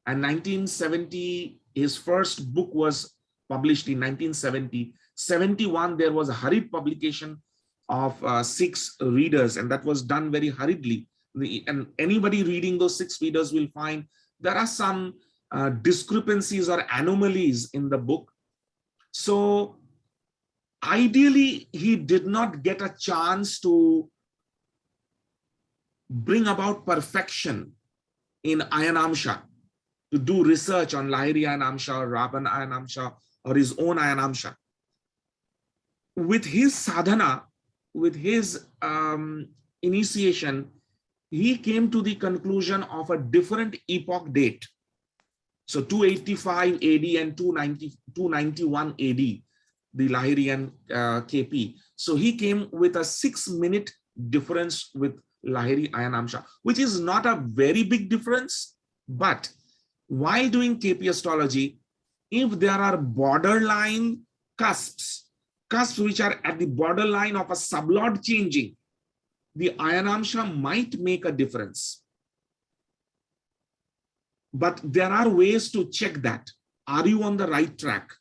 and 1970 his first book was published in 1970. 71 there was a hurried publication of 6 readers, and that was done very hurriedly. And anybody reading those 6 readers will find there are some discrepancies or anomalies in the book. So ideally, he did not get a chance to bring about perfection in Ayanamsha, to do research on Lahiri Ayanamsha or Raban Ayanamsha or his own Ayanamsha. With his sadhana, with his initiation, he came to the conclusion of a different epoch date. So 285 AD and 291 AD. the Lahiri and KP. So he came with a 6-minute difference with Lahiri Ayanamsha, which is not a very big difference. But while doing KP astrology, if there are borderline cusps which are at the borderline of a sublord changing, the Ayanamsha might make a difference. But there are ways to check that. Are you on the right track?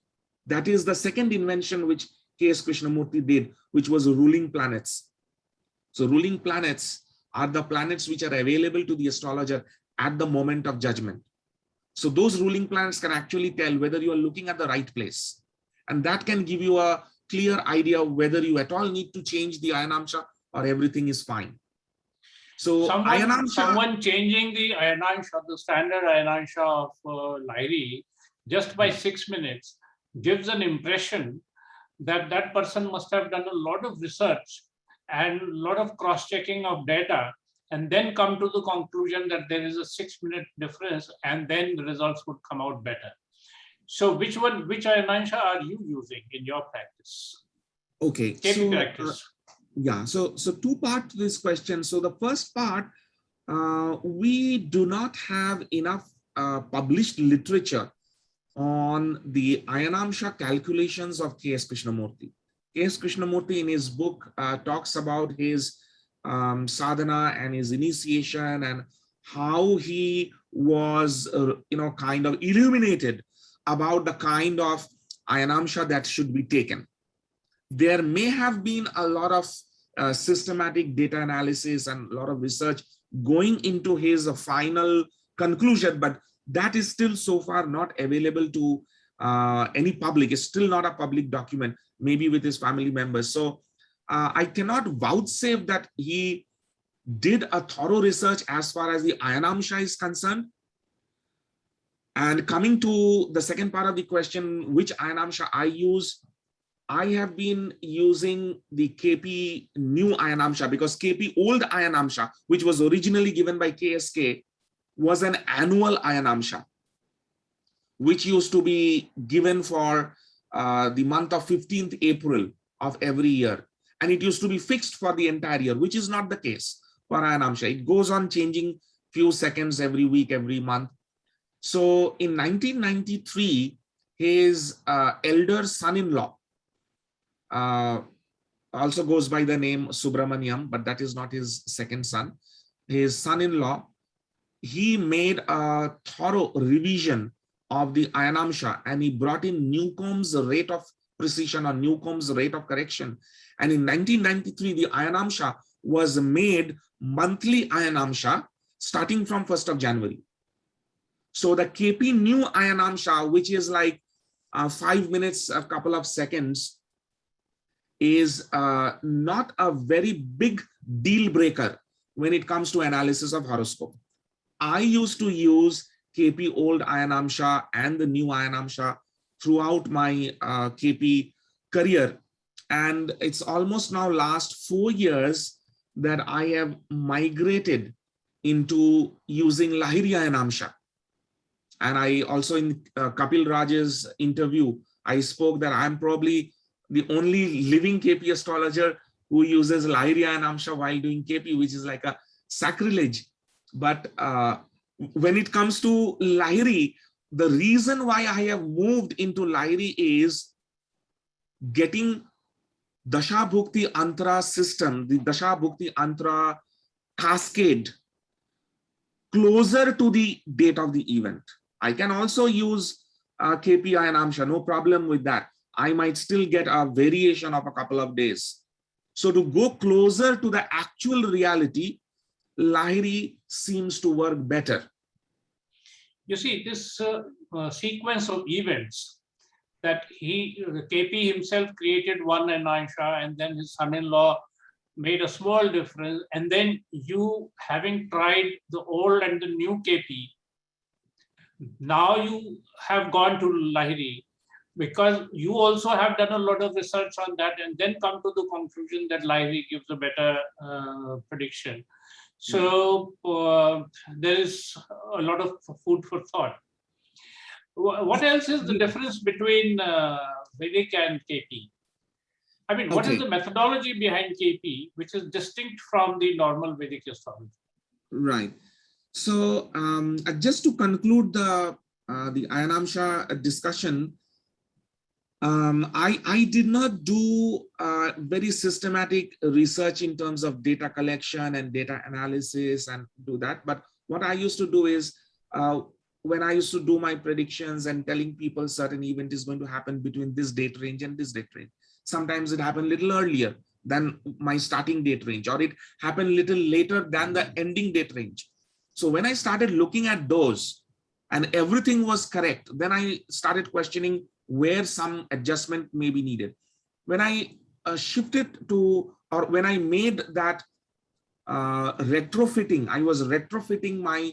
That is the second invention which K S Krishnamurti did, which was ruling planets. So ruling planets are the planets which are available to the astrologer at the moment of judgment. So those ruling planets can actually tell whether you are looking at the right place. And that can give you a clear idea of whether you at all need to change the Ayanamsha or everything is fine. So someone changing the Ayanamsha, the standard Ayanamsha of Lahiri, just by 6 minutes, gives an impression that that person must have done a lot of research and a lot of cross-checking of data, and then come to the conclusion that there is a 6-minute difference, and then the results would come out better. So which Ayanamsha are you using in your practice? Okay. KP practice. Yeah, so two parts to this question. So the first part, we do not have enough published literature on the Ayanamsha calculations of K S Krishnamurti. K S Krishnamurti in his book talks about his sadhana and his initiation and how he was, kind of illuminated about the kind of Ayanamsha that should be taken. There may have been a lot of systematic data analysis and a lot of research going into his final conclusion, but that is still so far not available to any public. It's still not a public document, maybe with his family members. So I cannot vouchsafe that he did a thorough research as far as the Ayanamsha is concerned. And coming to the second part of the question, which Ayanamsha I use, I have been using the KP new Ayanamsha because KP old Ayanamsha, which was originally given by KSK, was an annual Ayanamsha, which used to be given for the month of 15th April of every year. And it used to be fixed for the entire year, which is not the case for Ayanamsha. It goes on changing few seconds every week, every month. So in 1993, his elder son-in-law, also goes by the name Subramaniam, but that is not his second son. His son-in-law, he made a thorough revision of the Ayanamsha and he brought in Newcomb's rate of precision or Newcomb's rate of correction. And in 1993, the Ayanamsha was made monthly Ayanamsha starting from 1st of January. So the KP new Ayanamsha, which is like 5 minutes, a couple of seconds, is not a very big deal breaker when it comes to analysis of horoscope. I used to use KP old Ayanamsha and the new Ayanamsha throughout my KP career. And it's almost now last 4 years that I have migrated into using Lahiri Ayanamsha. And I also in Kapil Raj's interview, I spoke that I'm probably the only living KP astrologer who uses Lahiri Ayanamsha while doing KP, which is like a sacrilege. But when it comes to Lahiri, the reason why I have moved into Lahiri is getting Dasha Bhukti Antara system, the Dasha Bhukti Antara cascade closer to the date of the event. I can also use KP Ayanamsha, no problem with that. I might still get a variation of a couple of days. So to go closer to the actual reality, Lahiri seems to work better. You see, this sequence of events that KP himself created one Ayanamsha and then his son-in-law made a small difference, and then you, having tried the old and the new KP, now you have gone to Lahiri because you also have done a lot of research on that and then come to the conclusion that Lahiri gives a better prediction. So there is a lot of food for thought. What else is the difference between Vedic and KP. I mean, what is the methodology behind KP, which is distinct from the normal Vedic astrology? Right. So just to conclude the Ayanamsha discussion, I did not do very systematic research in terms of data collection and data analysis and do that. But what I used to do is when I used to do my predictions and telling people certain event is going to happen between this date range and this date range. Sometimes it happened a little earlier than my starting date range, or it happened a little later than the ending date range. So when I started looking at those and everything was correct, then I started questioning where some adjustment may be needed. When I shifted to, or when I made that retrofitting, I was retrofitting my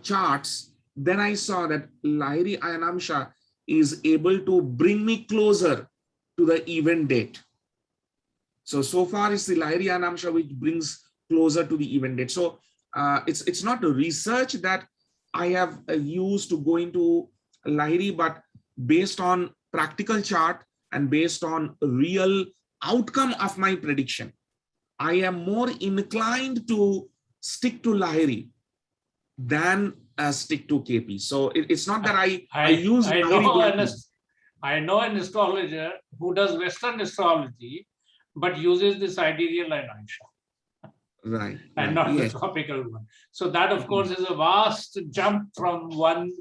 charts, then I saw that Lahiri Ayanamsha is able to bring me closer to the event date. So far it's the Lahiri Ayanamsha which brings closer to the event date. So it's not a research that I have used to go into Lahiri, but based on practical chart and based on real outcome of my prediction, I am more inclined to stick to Lahiri than stick to KP. So it's not that I use Lahiri. I know an astrologer who does Western astrology, but uses the sidereal Ayanamsha. Right. And not the tropical one. So that, of course, is a vast jump from one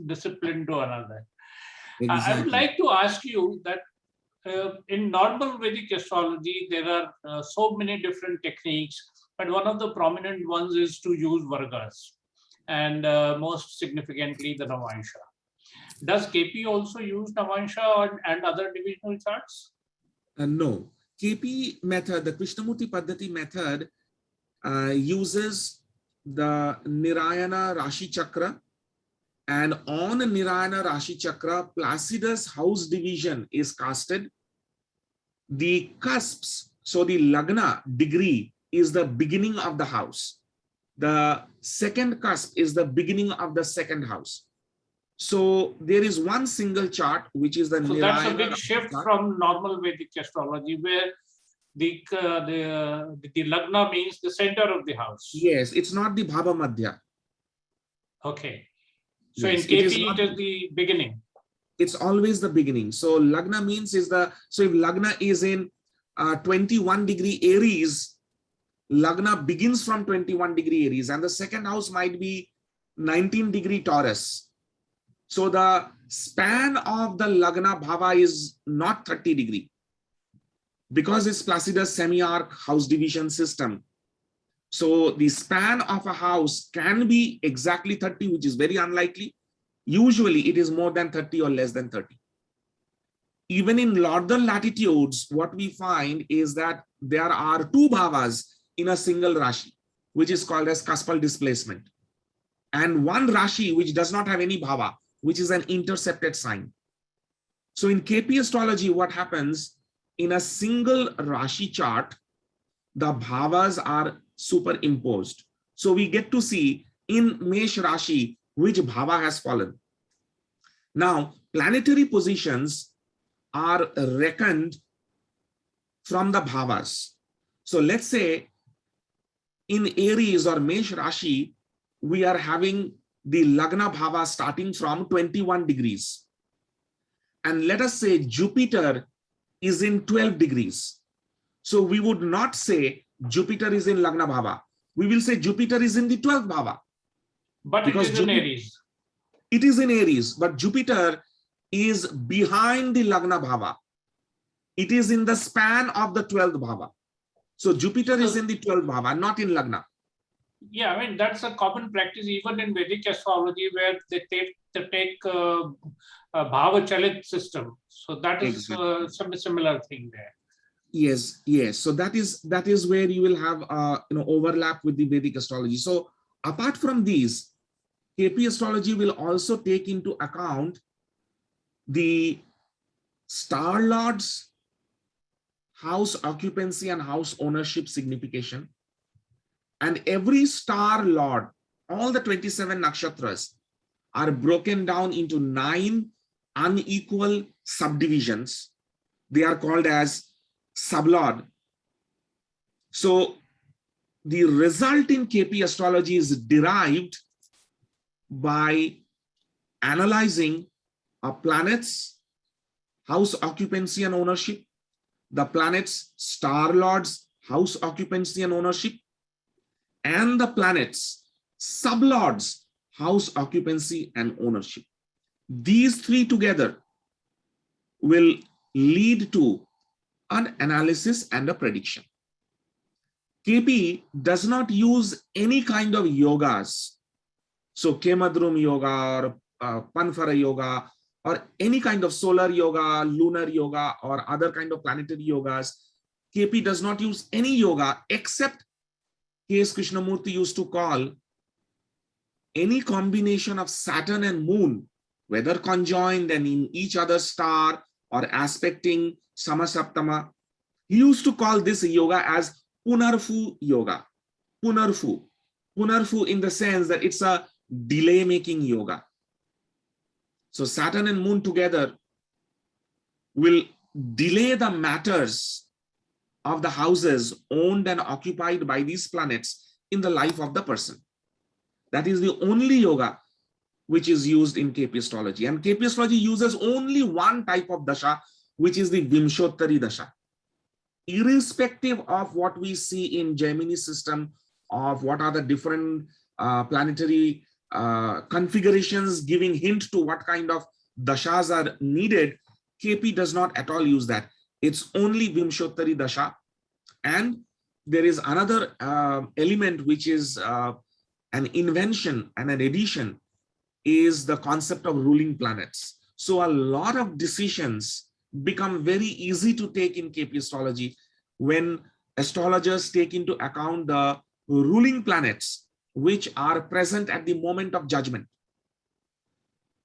discipline to another. Exactly. I would like to ask you that in normal Vedic astrology, there are so many different techniques, but one of the prominent ones is to use Vargas, and most significantly, the Navansha. Does KP also use Navansha and other divisional charts? No. KP method, the Krishnamurti Paddhati method, uses the Nirayana Rashi Chakra, and on Nirayana Rashi Chakra, Placidus house division is casted. The cusps, so the Lagna degree is the beginning of the house. The second cusp is the beginning of the second house. So there is one single chart, which is the Nirayana. That's a big shift from normal Vedic astrology, where the Lagna means the center of the house. Yes, it's not the Bhava Madhya. Okay. So yes, in KP, it is the beginning. It's always the beginning. So Lagna means is the, so if Lagna is in 21 degree Aries, Lagna begins from 21 degree Aries, and the second house might be 19 degree Taurus. So the span of the Lagna Bhava is not 30 degree. Because it's Placidus semi-arc house division system. So the span of a house can be exactly 30, which is very unlikely. Usually it is more than 30 or less than 30. Even in northern latitudes, what we find is that there are two bhavas in a single Rashi, which is called as cuspal displacement. And one Rashi which does not have any bhava, which is an intercepted sign. So in KP astrology, what happens, in a single Rashi chart, the bhavas are superimposed. So we get to see in Mesh Rashi which bhava has fallen. Now, planetary positions are reckoned from the bhavas. So let's say in Aries or Mesh Rashi, we are having the Lagna bhava starting from 21 degrees. And let us say Jupiter is in 12 degrees. So we would not say Jupiter is in Lagna Bhava. We will say Jupiter is in the 12th Bhava. But it is in Aries. It is in Aries, but Jupiter is behind the Lagna Bhava. It is in the span of the 12th Bhava. So Jupiter is in the 12th Bhava, not in Lagna. Yeah, I mean, that's a common practice even in Vedic astrology, where they take Bhava Chalit system. So that is some similar thing there. Yes, yes. So that is where you will have overlap with the Vedic astrology. So apart from these, KP astrology will also take into account the star lords, house occupancy and house ownership signification. And every star lord, all the 27 nakshatras are broken down into 9 unequal subdivisions. They are called as sublord. So the result in KP astrology is derived by analyzing a planet's house occupancy and ownership, the planet's star lord's house occupancy and ownership, and the planet's sublord's house occupancy and ownership. These three together will lead to an analysis and a prediction. KP does not use any kind of yogas. So Kemadrum yoga or Panfara yoga or any kind of solar yoga, lunar yoga or other kind of planetary yogas. KP does not use any yoga except K.S. Krishnamurti used to call any combination of Saturn and Moon, whether conjoined and in each other's star or aspecting Samasaptama. He used to call this yoga as Punarfu yoga. Punarfu. Punarfu in the sense that it's a delay-making yoga. So Saturn and Moon together will delay the matters of the houses owned and occupied by these planets in the life of the person. That is the only yoga which is used in KP astrology. And KP astrology uses only one type of dasha, which is the Vimshottari dasha. Irrespective of what we see in Gemini system, of what are the different planetary configurations giving hint to what kind of dashas are needed, KP does not at all use that. It's only Vimshottari dasha. And there is another element which is an invention and an addition, is the concept of ruling planets. So a lot of decisions become very easy to take in KP astrology when astrologers take into account the ruling planets which are present at the moment of judgment.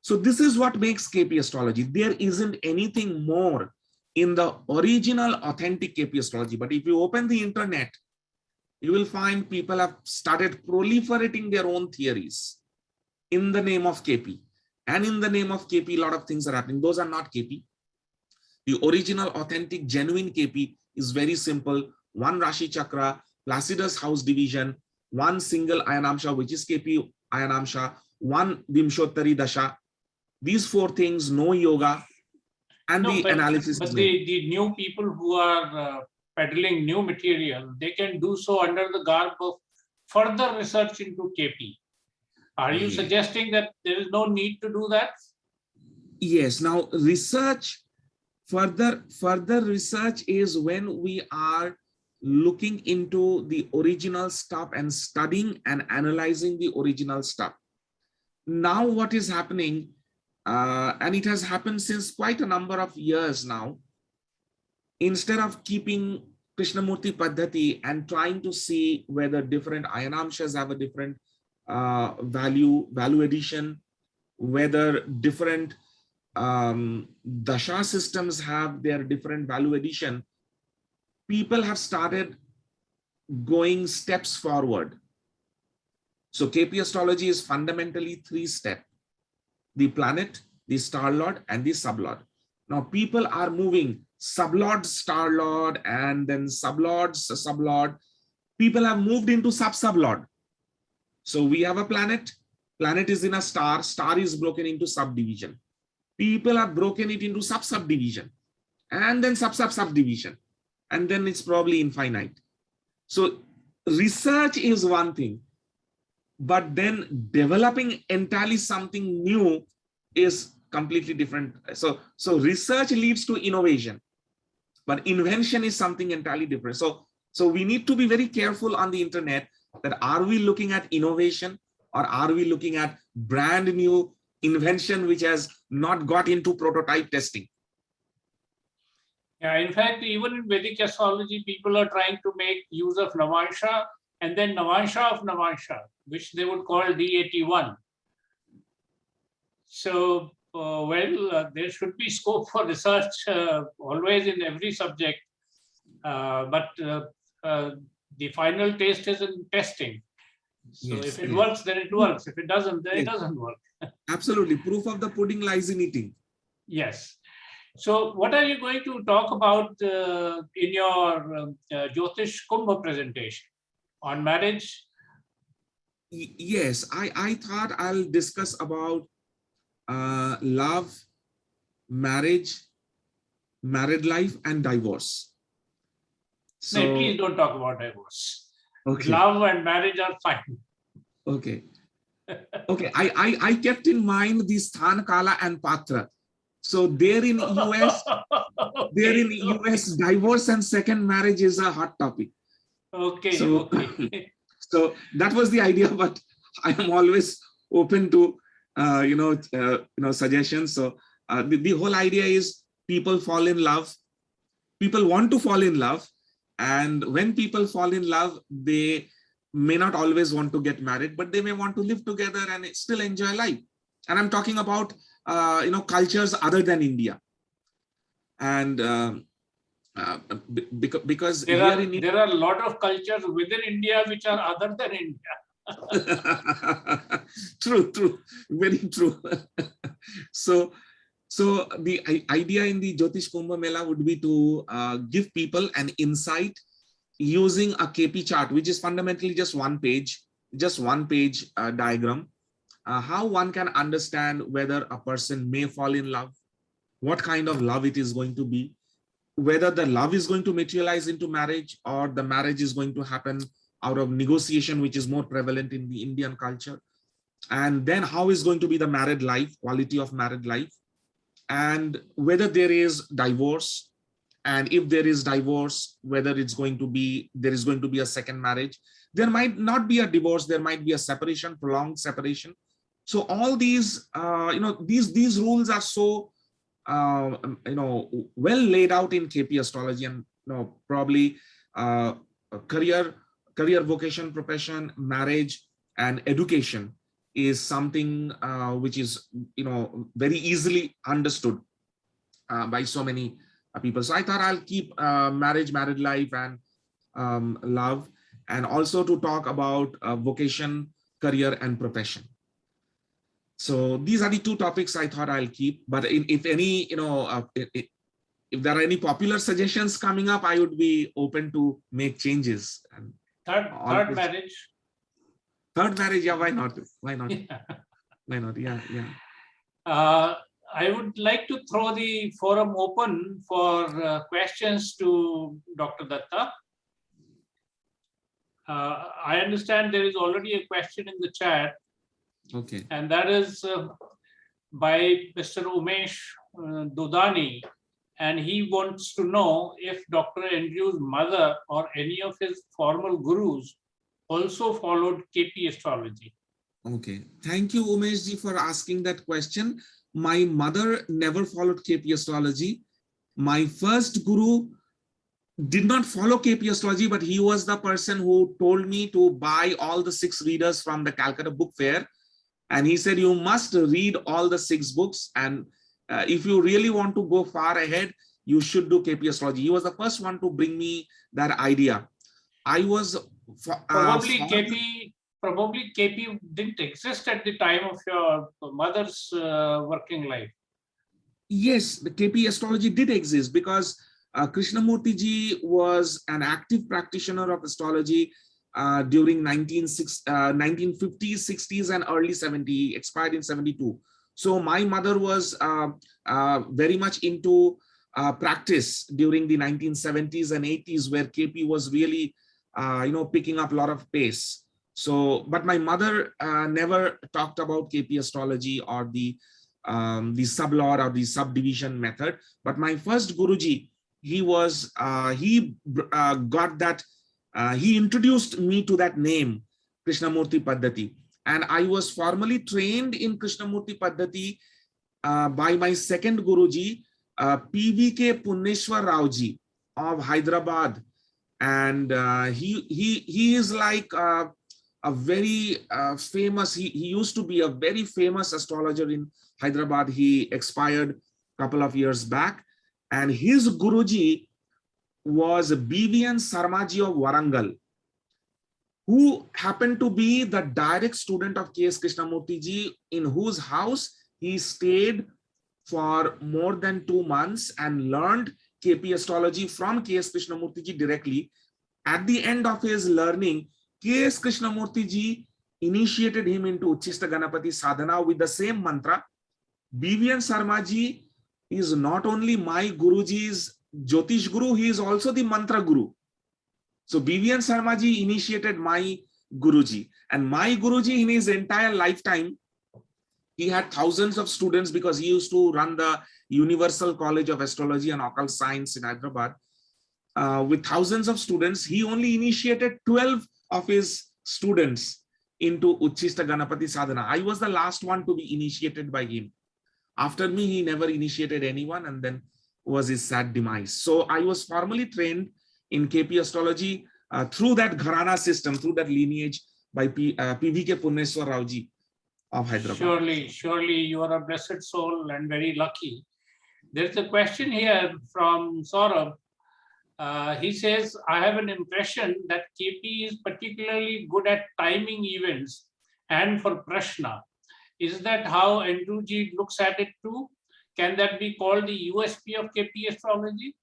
So this is what makes KP astrology. There isn't anything more in the original authentic KP astrology. But if you open the internet, you will find people have started proliferating their own theories in the name of KP. And in the name of KP, a lot of things are happening. Those are not KP. The original, authentic, genuine KP is very simple. One Rashi Chakra, Placidus house division, one single Ayanamsha, which is KP Ayanamsha, one Vimshottari Dasha. These four things, no yoga, and the analysis. But the new people who are peddling new material, they can do so under the garb of further research into KP. Are you suggesting that there is no need to do that? Yes. Now, research, further research is when we are looking into the original stuff and studying and analyzing the original stuff. Now, what is happening, and it has happened since quite a number of years now, instead of keeping Krishnamurti Paddhati and trying to see whether different Ayanamshas have a different value addition, whether different dasha systems have their different value addition, people have started going steps forward. So KP astrology is fundamentally 3-step: the planet, the star lord, and the sublord. Now people are moving sublord, star lord, and then sublord, sublord. People have moved into sub-sublord. So we have a planet is in a star is broken into subdivision. People have broken it into sub-subdivision, and then sub-subdivision, and then it's probably infinite. So research is one thing, but then developing entirely something new is completely different. So research leads to innovation, but invention is something entirely different. So we need to be very careful on the internet that are we looking at innovation or are we looking at brand new invention which has not got into prototype testing. Yeah, in fact, even in Vedic astrology, people are trying to make use of Navansha and then Navansha of Navansha, which they would call D81. So, there should be scope for research always in every subject, but the final taste is in testing. So if it works, then it works. If it doesn't, then it doesn't work. Absolutely. Proof of the pudding lies in eating. Yes. So what are you going to talk about in your Jyotish Kumbh presentation on marriage? Yes, I thought I'll discuss about love, marriage, married life, and divorce. No, So, please don't talk about divorce. okay, Love and marriage are fine. okay, okay. I kept in mind the Sthan, Kala, and Patra. So there in US, there in Okay, okay, US, divorce and second marriage is a hot topic. okay, So, okay. so that was the idea, but I am always open to suggestions. So the whole idea is people fall in love, people want to fall in love, and when people fall in love, they may not always want to get married, but they may want to live together and still enjoy life. And I'm talking about cultures other than India. And because here in There are a lot of cultures within India which are other than India. true, very true. So the idea in the Jyotish Kumbh Mela would be to give people an insight using a KP chart, which is fundamentally just one page diagram, how one can understand whether a person may fall in love, what kind of love it is going to be, whether the love is going to materialize into marriage or the marriage is going to happen out of negotiation, which is more prevalent in the Indian culture. And then how is going to be the married life, quality of married life, and whether there is divorce. And if there is divorce, whether there is going to be a second marriage. There might not be a divorce, there might be a separation, prolonged separation. So all these, these rules are so well laid out in KP Astrology, and probably career, vocation, profession, marriage, and education is something which is very easily understood by so many people. So I thought I'll keep marriage, married life, and love, and also to talk about vocation, career, and profession. So these are the two topics I thought I'll keep. But if any, if there are any popular suggestions coming up, I would be open to make changes. And third marriage. Third marriage, yeah, why not? Why not? Yeah. Why not? Yeah. I would like to throw the forum open for questions to Dr. Dutta. I understand there is already a question in the chat. Okay. And that is by Mr. Umesh Dudani. And he wants to know if Dr. Andrew's mother or any of his formal gurus also followed KP astrology. Okay. Thank you, Umesh ji, for asking that question. My mother never followed KP astrology. My first guru did not follow KP astrology, but he was the person who told me to buy all the 6 readers from the Calcutta Book Fair. And he said, you must read all the 6 books. And if you really want to go far ahead, you should do KP astrology. He was the first one to bring me that idea. I was probably KP didn't exist at the time of your mother's working life. Yes, the KP astrology did exist because Krishnamurti ji was an active practitioner of astrology during 1950s, 60s, and early 70s, expired in 72. So my mother was very much into practice during the 1970s and 80s, where KP was really, picking up a lot of pace. So, but my mother never talked about KP astrology or the sublot or the subdivision method. But my first Guruji, he got that. He introduced me to that name, Krishnamurti Paddhati. And I was formally trained in Krishnamurti Paddhati by my second Guruji, PVK Punneshwar Raoji of Hyderabad. And he is like a very famous, he used to be a very famous astrologer in Hyderabad. He expired a couple of years back. And his Guruji was BVN Sarmaji of Warangal, who happened to be the direct student of K.S. Krishnamurti ji, in whose house he stayed for more than 2 months and learned KP astrology from K.S. Krishnamurti ji directly. At the end of his learning, K.S. Krishnamurti ji initiated him into Uchchista Ganapati sadhana with the same mantra. B.V.N. Sarma ji is not only my Guruji's Jyotish Guru, he is also the mantra Guru. So B.V.N. Sarma ji initiated my Guruji, and my Guruji in his entire lifetime, he had thousands of students because he used to run the Universal College of Astrology and Occult Science in Hyderabad. With thousands of students, he only initiated 12 of his students into Uchchista Ganapati sadhana. I was the last one to be initiated by him. After me, he never initiated anyone, and then was his sad demise. So I was formally trained in KP astrology through that Gharana system, through that lineage by PVK Punneswar Rauji of Hyderabad. Surely you are a blessed soul and very lucky. There's a question here from Saurabh. He says, I have an impression that KP is particularly good at timing events and for Prashna. Is that how Andrewji looks at it too? Can that be called the USP of KP astrology?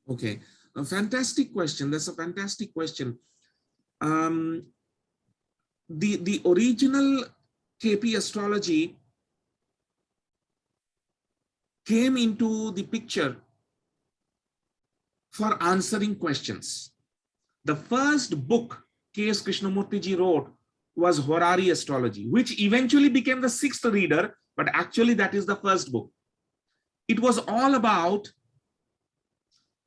Okay, a fantastic question. That's a fantastic question. The original KP astrology came into the picture for answering questions. The first book K.S. Krishnamurti ji wrote was Horary Astrology, which eventually became the 6th reader, but actually that is the first book. It was all about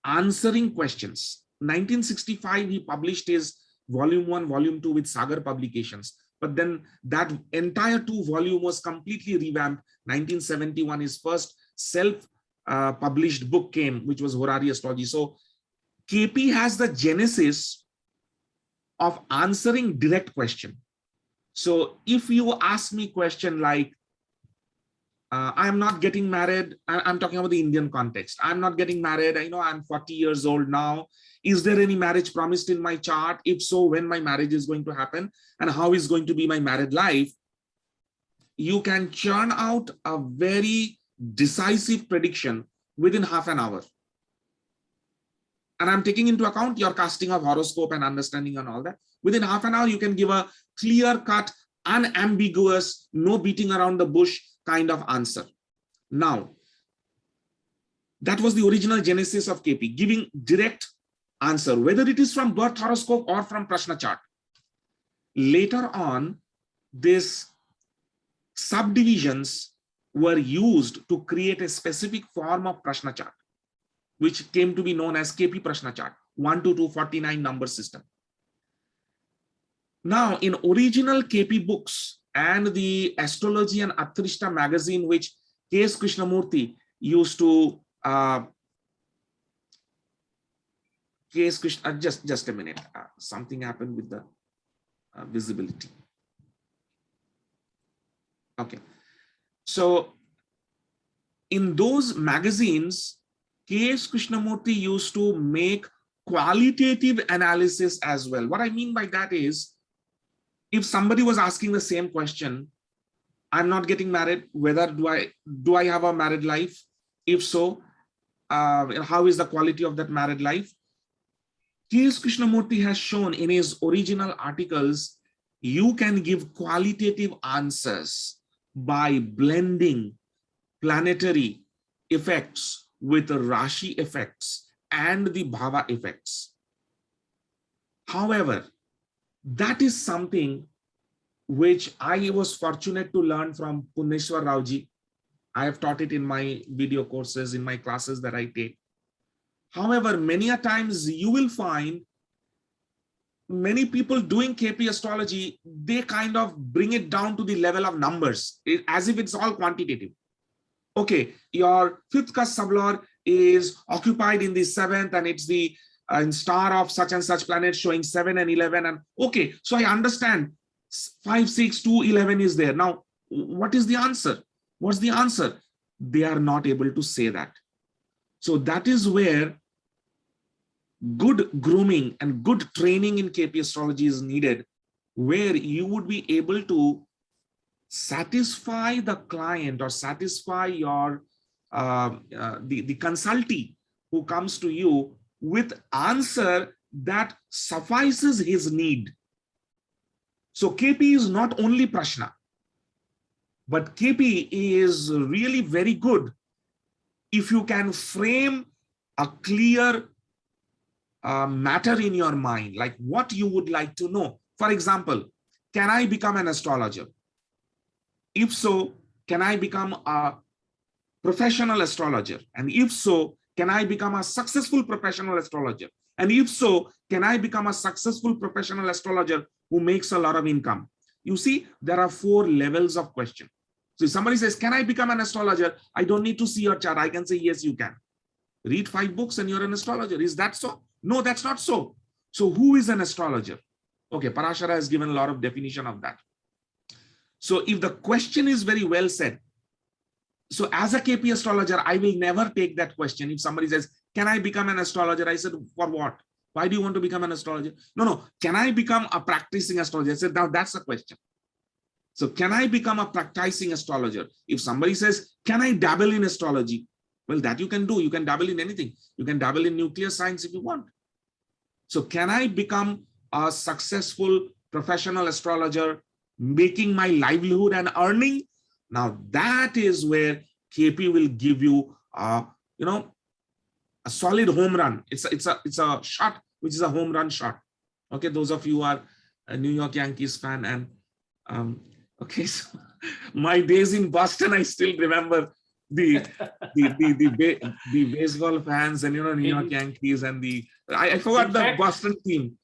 answering questions. 1965, he published his volume 1, volume 2 with Sagar Publications. But then that entire 2 volume was completely revamped. 1971, his first self-published book came, which was Horary Astrology. So KP has the genesis of answering direct question. So if you ask me question like, I'm not getting married, I'm talking about the Indian context. I'm not getting married, I know I'm 40 years old now. Is there any marriage promised in my chart? If so, when my marriage is going to happen and how is going to be my married life? You can churn out a very decisive prediction within half an hour. And I'm taking into account your casting of horoscope and understanding and all that. Within half an hour, you can give a clear-cut, unambiguous, no beating around the bush kind of answer. Now, that was the original genesis of KP, giving direct answer, whether it is from birth horoscope or from Prashna chart. Later on, these subdivisions were used to create a specific form of Prashna chart, which came to be known as KP Prashna chart, 1 to 249 number system. Now, in original KP books and the Astrology and Athrishta magazine, which K.S. Krishnamurti used to, just a minute, something happened with the visibility. Okay, so in those magazines, K.S. Krishnamurti used to make qualitative analysis as well. What I mean by that is, if somebody was asking the same question, I'm not getting married, whether do I have a married life? If so, how is the quality of that married life? K.S. Krishnamurti has shown in his original articles, you can give qualitative answers by blending planetary effects with the Rashi effects and the Bhava effects. However, that is something which I was fortunate to learn from Punneswar Rauji. I have taught it in my video courses, in my classes that I take. However, many a times you will find many people doing KP astrology, they kind of bring it down to the level of numbers, as if it's all quantitative. Okay, your 5th cusp sublord is occupied in the 7th and it's the star of such and such planet showing 7 and 11. And okay, so I understand 5, 6, 2, 11 is there. Now, what is the answer? What's the answer? They are not able to say that. So that is where good grooming and good training in KP astrology is needed, where you would be able to satisfy the client or satisfy your the consultee who comes to you with answer that suffices his need. So KP is not only Prashna, but KP is really very good if you can frame a clear matter in your mind, like what you would like to know. For example, can I become an astrologer? If so, can I become a professional astrologer? And if so, can I become a successful professional astrologer? And if so, can I become a successful professional astrologer who makes a lot of income? You see, there are 4 levels of question. So if somebody says, can I become an astrologer? I don't need to see your chart. I can say, yes, you can. Read 5 books and you're an astrologer. Is that so? No, that's not so. So who is an astrologer? Okay, Parashara has given a lot of definition of that. So if the question is very well said, so as a KP astrologer, I will never take that question. If somebody says, can I become an astrologer? I said, for what? Why do you want to become an astrologer? No. Can I become a practicing astrologer? I said, now that's the question. So can I become a practicing astrologer? If somebody says, can I dabble in astrology? Well, that you can do. You can dabble in anything. You can dabble in nuclear science if you want. So can I become a successful professional astrologer, making my livelihood and earning? Now that is where KP will give you, a solid home run. It's a shot which is a home run shot. Okay, those of you who are a New York Yankees fan, and okay, so my days in Boston, I still remember the baseball fans and New York Yankees and I forgot the Boston team.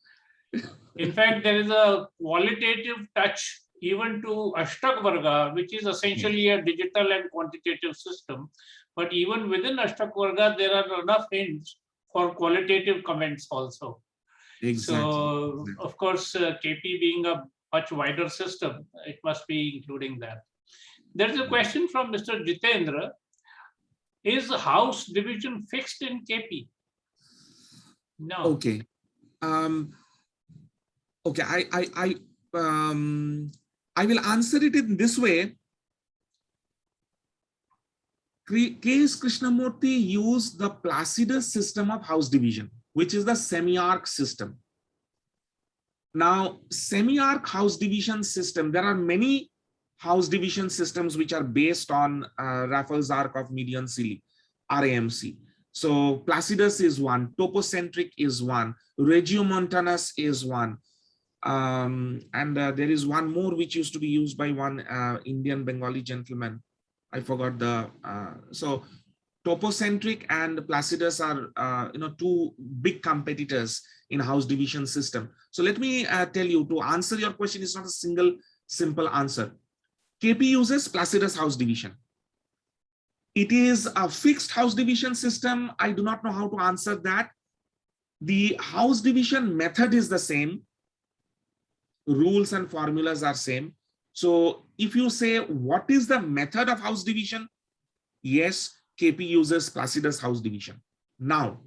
In fact, there is a qualitative touch even to Ashtak Varga, which is essentially a digital and quantitative system. But even within Ashtak Varga, there are enough hints for qualitative comments also. Exactly. So, of course, KP being a much wider system, it must be including that. There's a question from Mr. Jitendra. Is house division fixed in KP? No. Okay. Okay, I will answer it in this way. K.S. Krishnamurti used the Placidus system of house division, which is the semi-arc system. Now, semi-arc house division system, there are many house division systems which are based on Raffles arc of median Cili, RAMC. So Placidus is one, topocentric is one, Regiomontanus is one. And there is one more which used to be used by one Indian Bengali gentleman. I forgot the, so topocentric and Placidus are, 2 big competitors in house division system. So let me tell you, to answer your question, it's not a single simple answer. KP uses Placidus house division. It is a fixed house division system. I do not know how to answer that. The house division method is the same. Rules and formulas are same. So if you say, what is the method of house division? Yes, KP uses Placidus house division. Now,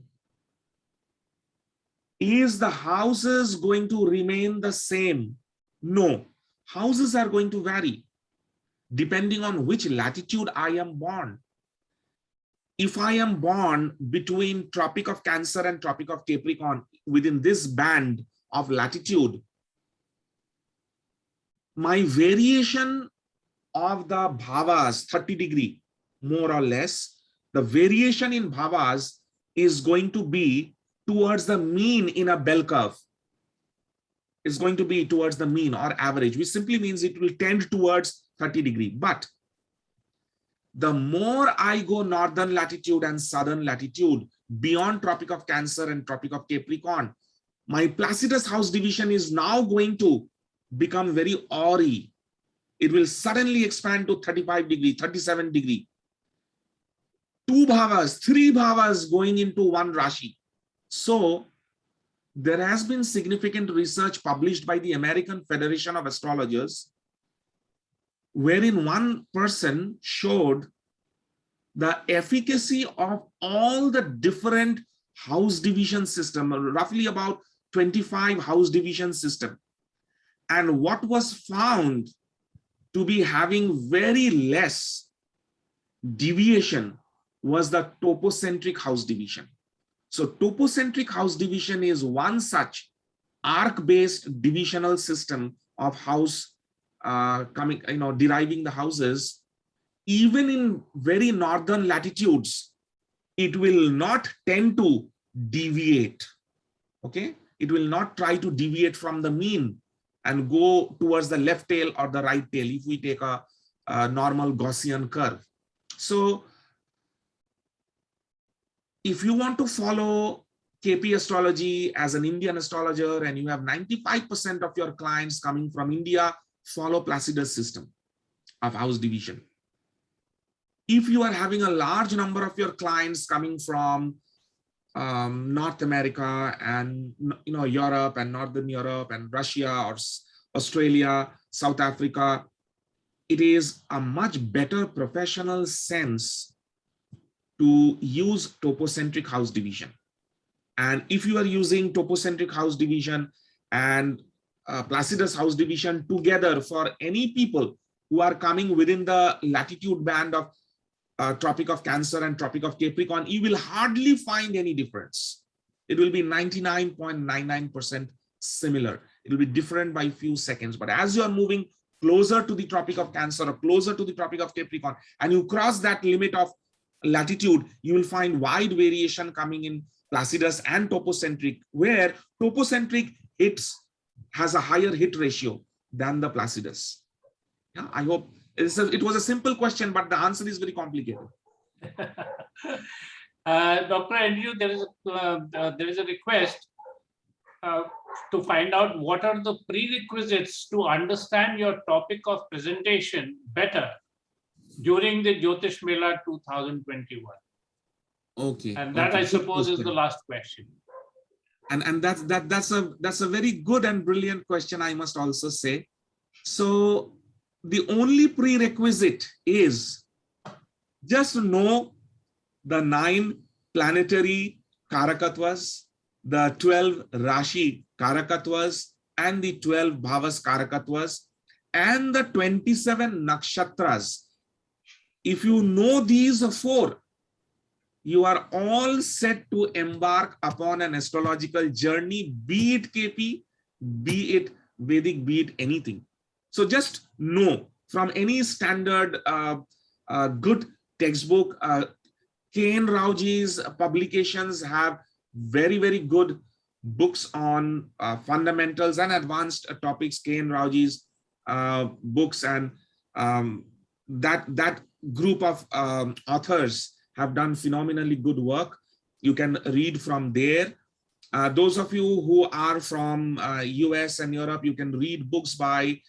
is the houses going to remain the same? No, houses are going to vary depending on which latitude I am born. If I am born between Tropic of Cancer and Tropic of Capricorn, within this band of latitude, my variation of the bhavas, 30 degree, more or less, the variation in bhavas is going to be towards the mean in a bell curve. It's going to be towards the mean or average, which simply means it will tend towards 30 degree. But the more I go northern latitude and southern latitude, beyond Tropic of Cancer and Tropic of Capricorn, my Placidus house division is now going to become very awry. It will suddenly expand to 35 degree, 37 degree. 2 bhavas, 3 bhavas going into one Rashi. So there has been significant research published by the American Federation of Astrologers, wherein one person showed the efficacy of all the different house division system, roughly about 25 house division system. And what was found to be having very less deviation was the topocentric house division. So topocentric house division is one such arc-based divisional system of house deriving the houses. Even in very northern latitudes, it will not tend to deviate. Okay, it will not try to deviate from the mean and go towards the left tail or the right tail if we take a normal Gaussian curve. So if you want to follow KP astrology as an Indian astrologer and you have 95% of your clients coming from India, follow Placidus system of house division. If you are having a large number of your clients coming from North America and Europe and Northern Europe and Russia or Australia, South Africa, it is a much better professional sense to use topocentric house division. And if you are using topocentric house division and Placidus house division together for any people who are coming within the latitude band of Tropic of Cancer and Tropic of Capricorn, you will hardly find any difference. It will be 99.99% similar. It will be different by a few seconds. But as you are moving closer to the Tropic of Cancer or closer to the Tropic of Capricorn, and you cross that limit of latitude, you will find wide variation coming in Placidus and topocentric, where topocentric has a higher hit ratio than the Placidus. Yeah, I hope it was a simple question, but the answer is very complicated. Dr. Andrew, there is a request to find out what are the prerequisites to understand your topic of presentation better during the Jyotish Mela 2021. Okay. And that, I suppose, is the last question. And that's a very good and brilliant question, I must also say. So the only prerequisite is just to know the 9 planetary karakatwas, the 12 Rashi karakatwas, and the 12 Bhavas karakatwas, and the 27 nakshatras. If you know these 4, you are all set to embark upon an astrological journey, be it KP, be it Vedic, be it anything. So just know from any standard good textbook, K.N. Raoji's publications have very, very good books on fundamentals and advanced topics. K.N. Raoji's books, and that group of authors have done phenomenally good work. You can read from there. Those of you who are from US and Europe, you can read books by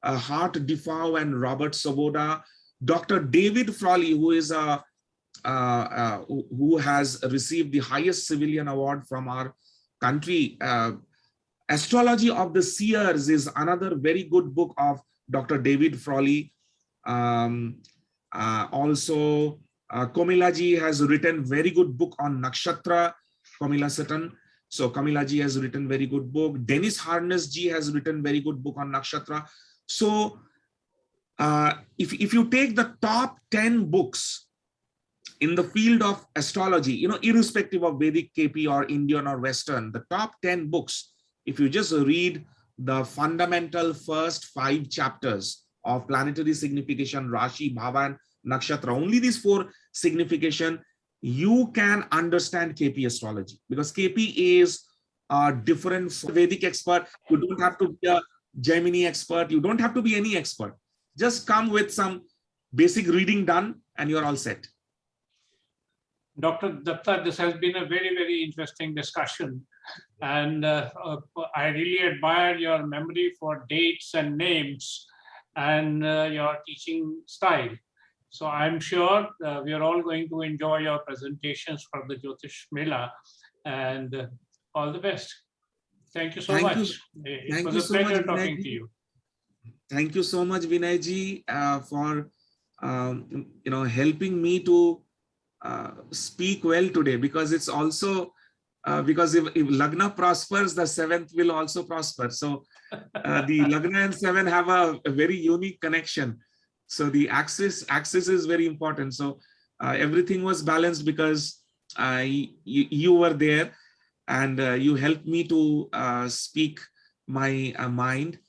Hart Defoe and Robert Svoboda. Dr. David Frawley, who is who has received the highest civilian award from our country. Astrology of the Seers is another very good book of Dr. David Frawley. Also, Komila ji has written very good book on Nakshatra, Komila Sutton. So Komila ji has written very good book. Dennis Harness ji has written very good book on Nakshatra. So if you take the top 10 books in the field of astrology, irrespective of Vedic, KP, or Indian or Western, the top 10 books, if you just read the fundamental first 5 chapters of planetary signification, Rashi, Bhava, and Nakshatra, only these 4 signification, you can understand KP astrology, because KP is a different Vedic expert. You don't have to be a Gemini expert. You don't have to be any expert. Just come with some basic reading done and you're all set. Dr. Dutta, this has been a very, very interesting discussion. And I really admire your memory for dates and names and your teaching style. So I'm sure we are all going to enjoy your presentations for the Jyotish Mela, and all the best. Thank you so much. It was a pleasure talking to you. Thank you so much, Vinay ji, for helping me to speak well today, because it's also because if Lagna prospers, the 7th will also prosper. So the Lagna and 7 have a very unique connection. So the axis is very important. So everything was balanced because you were there, and you helped me to speak my mind.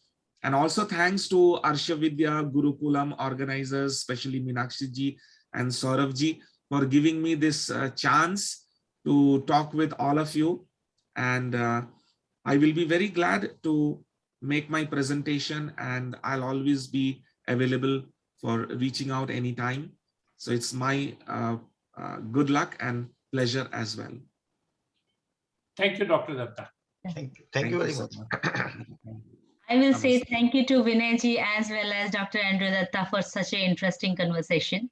And also thanks to Arshavidya Gurukulam organizers, especially Meenakshi ji and Saurav ji, for giving me this chance to talk with all of you. And I will be very glad to make my presentation, and I'll always be available for reaching out anytime. So it's my good luck and pleasure as well. Thank you, Dr. Dutta. Thank you very much. I will say thank you to Vinay ji as well as Dr. Andrew Datta for such an interesting conversation.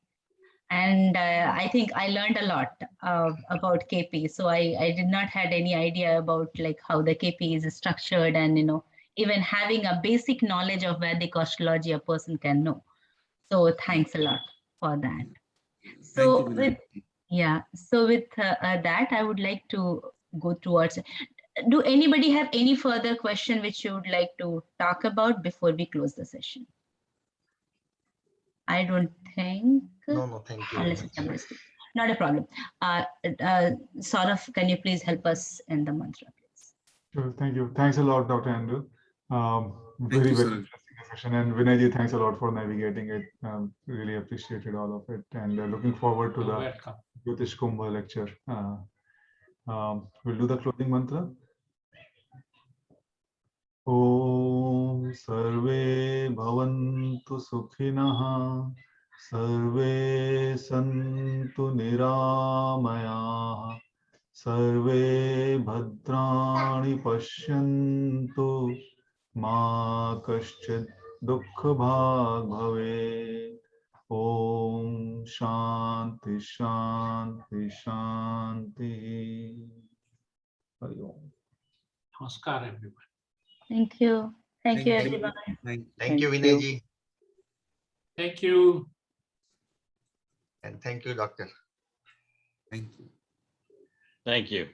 And I think I learned a lot about KP. So I did not had any idea about like how the KP is structured, and even having a basic knowledge of Vedic astrology a person can know. So thanks a lot for that. So with that, I would like to go towards. Do anybody have any further question which you would like to talk about before we close the session? I don't think. No, thank you. Not a problem. Saurav, can you please help us in the mantra, please? Sure, thank you. Thanks a lot, Dr. Andrew. Very interesting discussion. And Vinay, thanks a lot for navigating it. Really appreciated all of it. And looking forward to the Jyotish Kumbha lecture. We'll do the closing mantra. Om Sarve Bhavantu Sukhinah Sarve Santu Niramaya Sarve Bhadrani Pashyantu Ma Kaschid Dukkha Bhag Bhave. Om Shanti Shanti Shanti. Hari Om. Namaskar, everyone. Thank you. Thank you, everyone. Thank you, Vinay ji. Thank you. And thank you, Doctor. Thank you. Thank you.